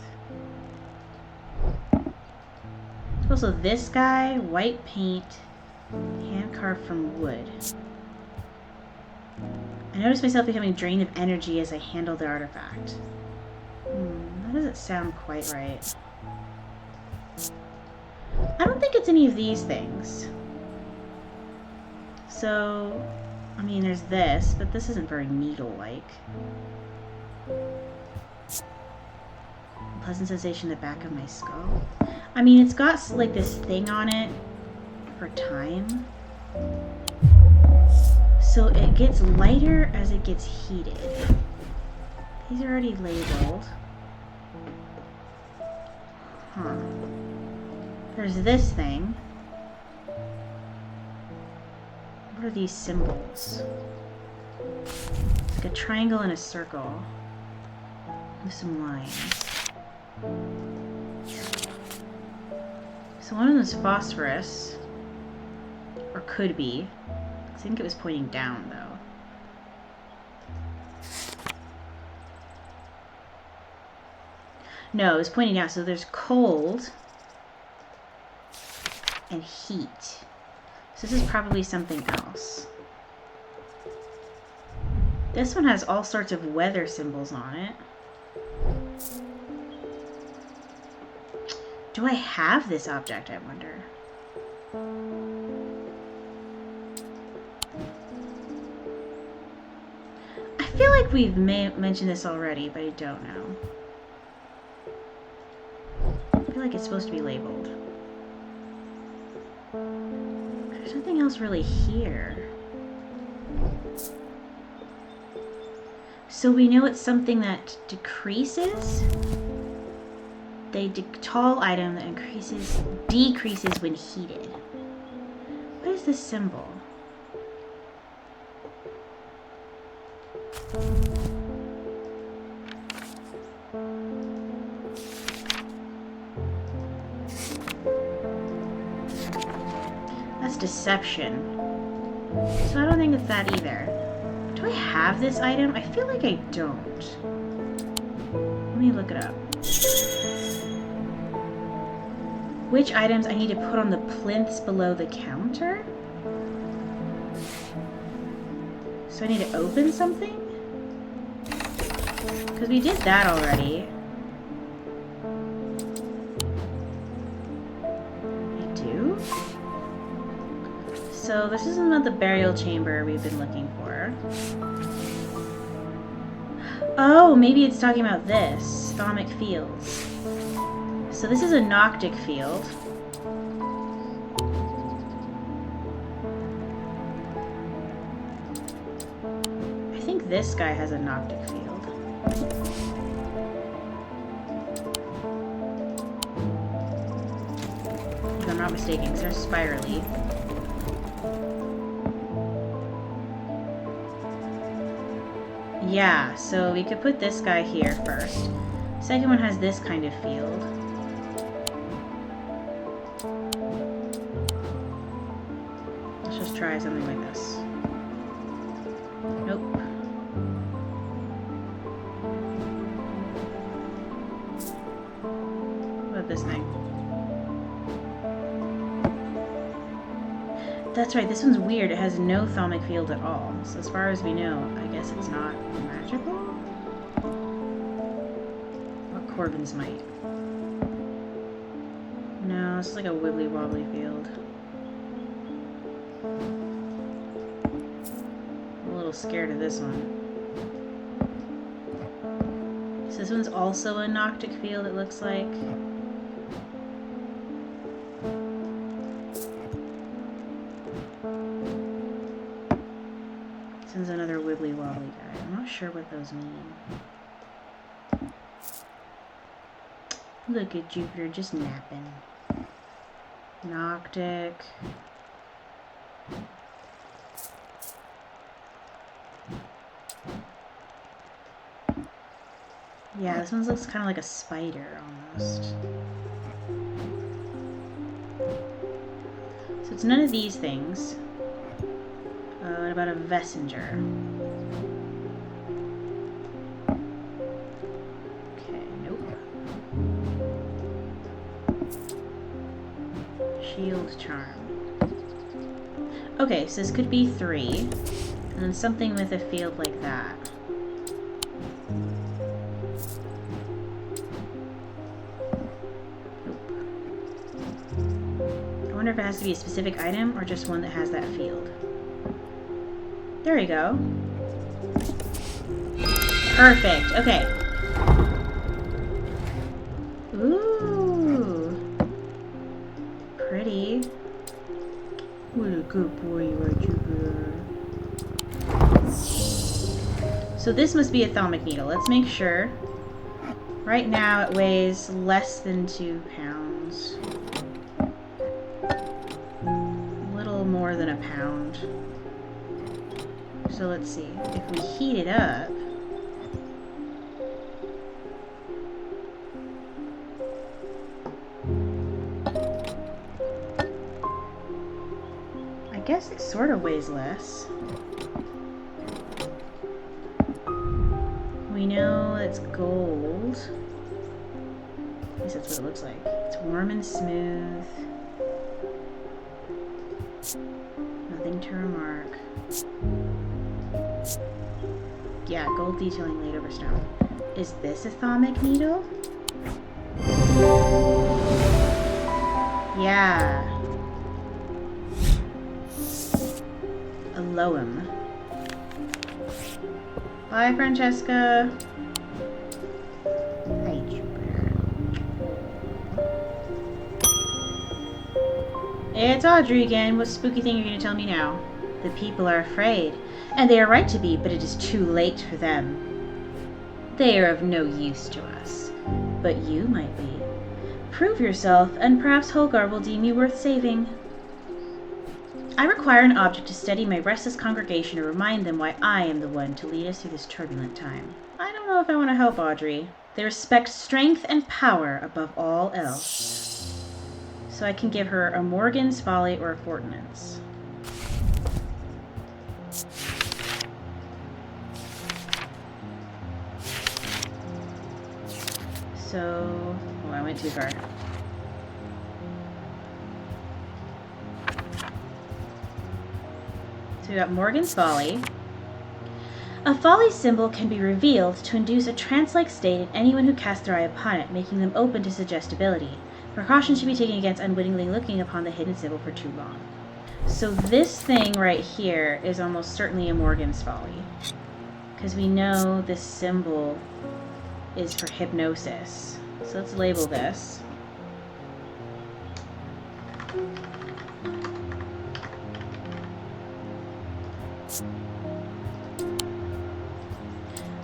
Also, this guy, white paint, hand carved from wood. I notice myself becoming drained of energy as I handle the artifact. That doesn't sound quite right. I don't think it's any of these things. So, I mean, there's this, but this isn't very needle-like. Pleasant sensation in the back of my skull. I mean, it's got like this thing on it for time. So it gets lighter as it gets heated. These are already labeled. Huh. There's this thing. What are these symbols? It's like a triangle and a circle with some lines. So one of them is phosphorus. Or could be. I think it was pointing down, though. No, it was pointing down. So there's cold and heat. So this is probably something else. This one has all sorts of weather symbols on it. Do I have this object, I wonder? I feel like we've mentioned this already, but I don't know. I feel like it's supposed to be labeled. There's nothing else really here. So we know it's something that decreases. Tall item that decreases when heated. What is this symbol? That's deception. So I don't think it's that either. Do I have this item? I feel like I don't. Let me look it up. Which items I need to put on the plinths below the counter? So I need to open something? Because we did that already. I do? So this isn't not the burial chamber we've been looking for. Oh, maybe it's talking about this. Thalmic fields. So this is a Noctic field. I think this guy has a Noctic field. If I'm not mistaken, because they're spirally. Yeah, so we could put this guy here first. Second one has this kind of field. Let's just try something like this. Nope. What about this thing? That's right, this one's weird. It has no thalmic field at all. So as far as we know, I guess it's not magical? Or Corbin's might. No, it's like a wibbly wobbly field. I'm a little scared of this one. So this one's also a Noctic field, it looks like. This one's another wibbly wobbly guy. I'm not sure what those mean. Look at Jupiter just napping. Noctic. Yeah, this one looks kind of like a spider almost. So it's none of these things. What about a Vessinger? Okay, nope. Shield charm. Okay, so this could be 3. And then something with a field like that. Nope. I wonder if it has to be a specific item or just one that has that field. There we go. Perfect. Okay. Ooh. Pretty. What a good boy you are, Jupiter. So this must be a thalmic needle. Let's make sure. Right now it weighs less than 2 pounds. A little more than a pound. So let's see, if we heat it up, guess it sort of weighs less. We know it's gold. At least that's what it looks like. It's warm and smooth. Nothing to remark. Yeah, gold detailing laid over stone. Is this a thalmic needle? Yeah. A loam. Bye, Francesca. Hi, Jupiter. It's Audrey again. What spooky thing are you going to tell me now? The people are afraid. And they are right to be, but it is too late for them. They are of no use to us. But you might be. Prove yourself, and perhaps Holgar will deem you worth saving. I require an object to steady my restless congregation and remind them why I am the one to lead us through this turbulent time. I don't know if I want to help Audrey. They respect strength and power above all else. So I can give her a Morgan's Folly or a Fortinance. So... oh, I went too far. So we got Morgan's Folly. A folly symbol can be revealed to induce a trance-like state in anyone who casts their eye upon it, making them open to suggestibility. Precaution should be taken against unwittingly looking upon the hidden symbol for too long. So this thing right here is almost certainly a Morgan's Folly. Because we know this symbol is for hypnosis. So let's label this.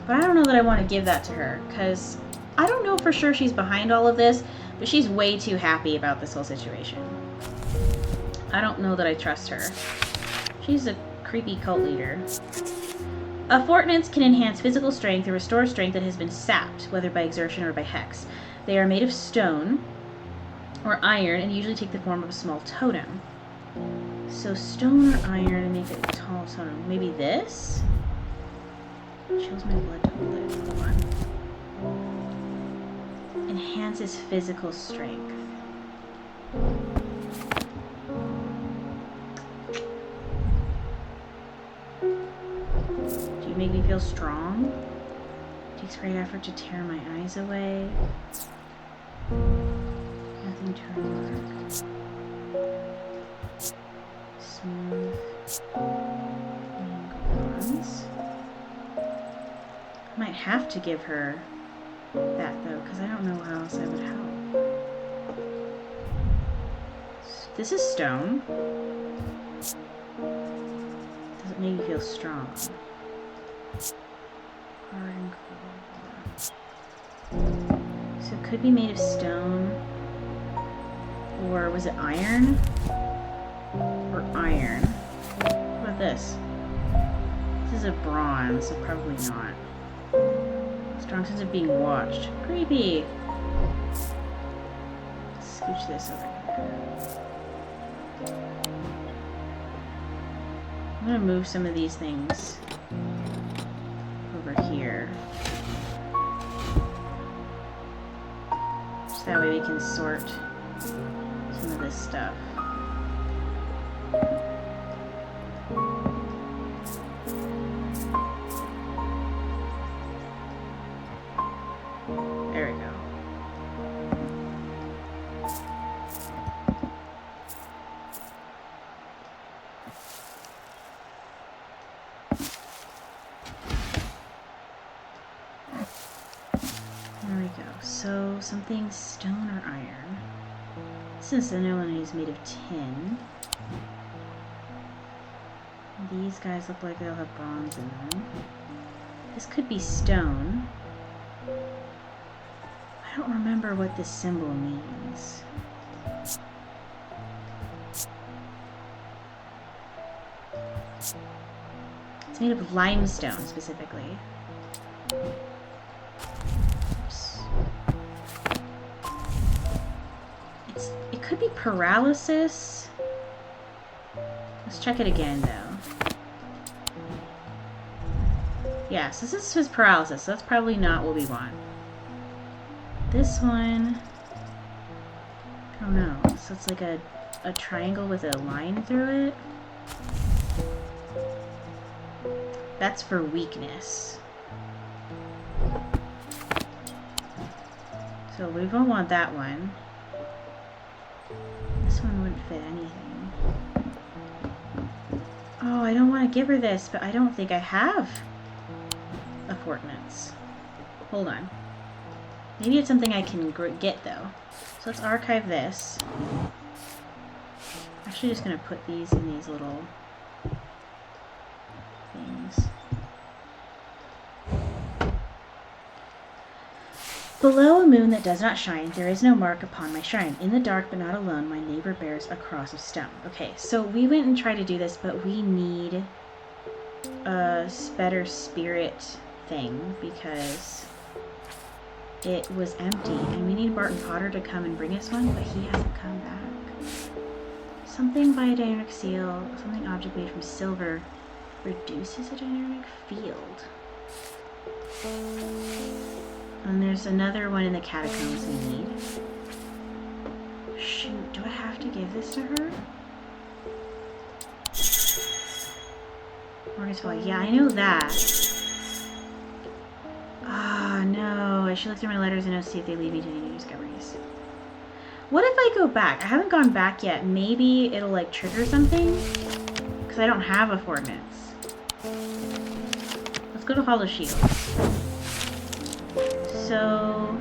But I don't know that I want to give that to her, because I don't know for sure she's behind all of this, but she's way too happy about this whole situation. I don't know that I trust her. She's a creepy cult leader. A Fortinance can enhance physical strength or restore strength that has been sapped, whether by exertion or by hex. They are made of stone or iron and usually take the form of a small totem. So stone or iron and make it a tall totem. Maybe this? Chills my blood to hold it. Hold on. Enhances physical strength. Do you make me feel strong? Takes great effort to tear my eyes away. Nothing to remark. Smooth. Bronze. I might have to give her that though, because I don't know how else I would help. This is stone. Doesn't make you feel strong. Hard and cold. So it could be made of stone. Or was it iron? Or iron. What about this? This is a bronze, so probably not. Strong sense of being watched. Creepy! Scooch this over here. I'm gonna move some of these things over here. So that way we can sort some of this stuff. There we go. There we go. So something stone or iron. Since the new one is made of tin. These guys look like they'll have bronze in them. This could be stone. I don't remember what this symbol means. It's made of limestone, specifically. Oops. It could be paralysis. Let's check it again, though. Yeah, so this is paralysis, so that's probably not what we want. This one... I don't know. So it's like a triangle with a line through it. That's for weakness. So we don't want that one. This one wouldn't fit anything. Oh, I don't want to give her this, but I don't think I have a coordinates. Hold on. Maybe it's something I can get, though. So let's archive this. Actually, just going to put these in these little things. Below a moon that does not shine, there is no mark upon my shrine. In the dark, but not alone, my neighbor bears a cross of stone. Okay, so we went and tried to do this, but we need a better spirit thing because it was empty. And we need Barton Potter to come and bring us one, but he hasn't come back. Something by a dynamic seal, something object made from silver reduces a dynamic field. And there's another one in the catacombs we need. Shoot, do I have to give this to her? Morgan's Fall. Yeah, I know that. Ah, no. I should look through my letters and see if they lead me to any new discoveries. What if I go back? I haven't gone back yet. Maybe it'll, like, trigger something? Because I don't have affordance. Let's go to Hollow Shield. So,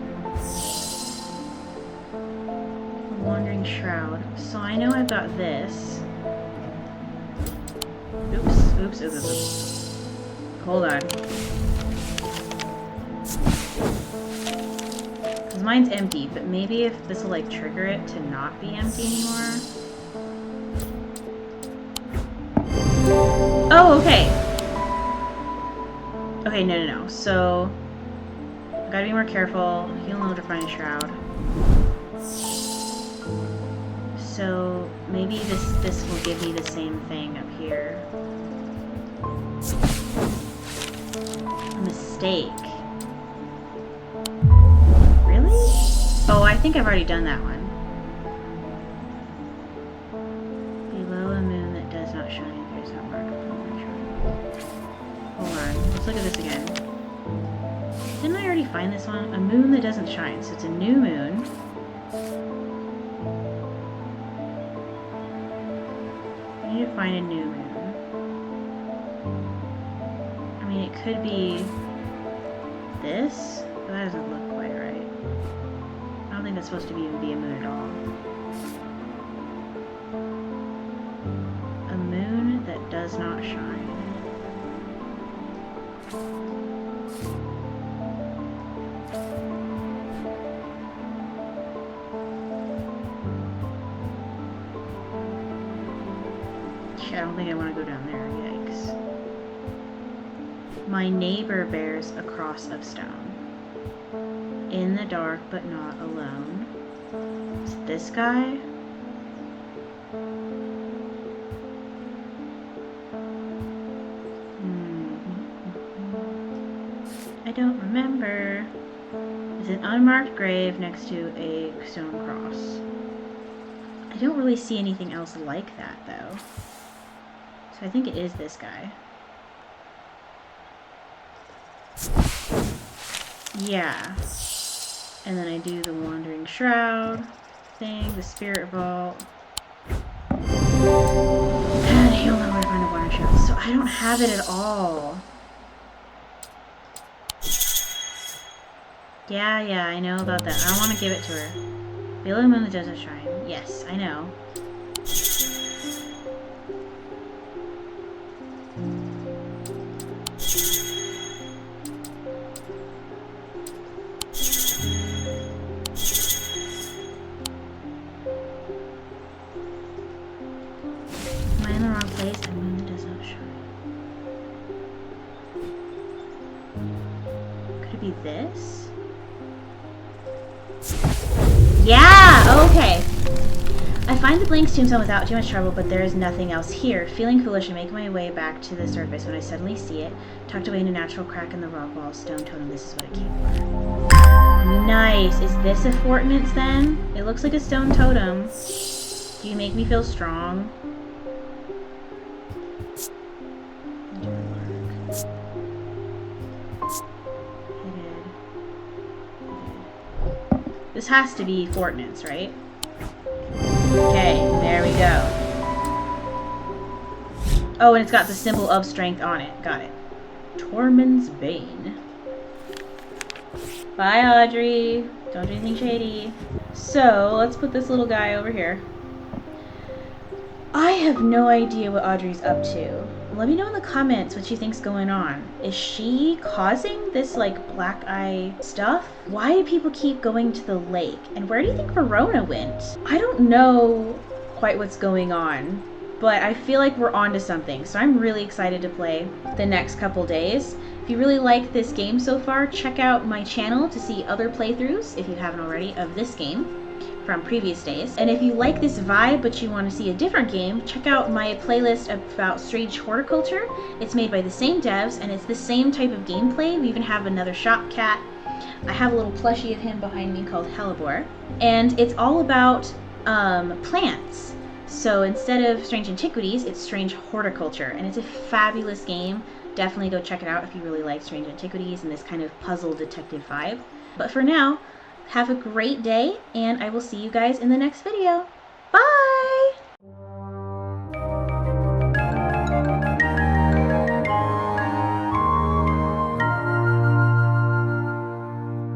Wandering Shroud. So I know I've got this. Oops. Hold on. Because mine's empty, but maybe if this will like trigger it to not be empty anymore. Oh, okay. Okay, no. So, gotta be more careful. Heal and to find a shroud. So maybe this will give me the same thing up here. A mistake. Really? Oh, I think I've already done that one. Below a moon that does not shine, there's no mark upon the shrine. Hold on. Let's look at this again. Didn't I already find this one? A moon that doesn't shine. So it's a new moon. I need to find a new moon. I mean, it could be this, but that doesn't look quite right. I don't think that's supposed to be a moon at all. A moon that does not shine. I don't think I want to go down there. Yikes. My neighbor bears a cross of stone. In the dark, but not alone. Is it this guy? I don't remember. It's an unmarked grave next to a stone cross. I don't really see anything else like that, though. So I think it is this guy. Yeah. And then I do the Wandering Shroud thing, the Spirit Vault. And he'll know where to find the Wandering Shroud. So I don't have it at all. Yeah, I know about that. I don't want to give it to her. Below the moon that doesn't shine. Yes, I know. Am I in the wrong place? The moon does not shine. Could it be this? Yeah, okay. I find the blank tombstone without too much trouble, but there is nothing else here. Feeling foolish, I make my way back to the surface when I suddenly see it, tucked away in a natural crack in the rock wall. Stone totem, this is what it came for. Nice. Is this a fortnance then? It looks like a stone totem. Do you make me feel strong? This has to be fortnance, right? Okay, there we go. Oh, and it's got the symbol of strength on it. Got it. Tormund's Bane. Bye, Audrey. Don't do anything shady. So, let's put this little guy over here. I have no idea what Audrey's up to. Let me know in the comments what she thinks going on. Is she causing this, like, black eye stuff? Why do people keep going to the lake? And where do you think Verona went? I don't know quite what's going on, but I feel like we're onto something. So I'm really excited to play the next couple days. If you really like this game so far, check out my channel to see other playthroughs, if you haven't already, of this game from previous days. And if you like this vibe but you want to see a different game, check out my playlist about Strange Horticulture. It's made by the same devs and it's the same type of gameplay. We even have another shop cat. I have a little plushie of him behind me called Hellebore. And it's all about plants. So instead of Strange Antiquities, it's Strange Horticulture. And it's a fabulous game. Definitely go check it out if you really like Strange Antiquities and this kind of puzzle detective vibe. But for now, have a great day, and I will see you guys in the next video.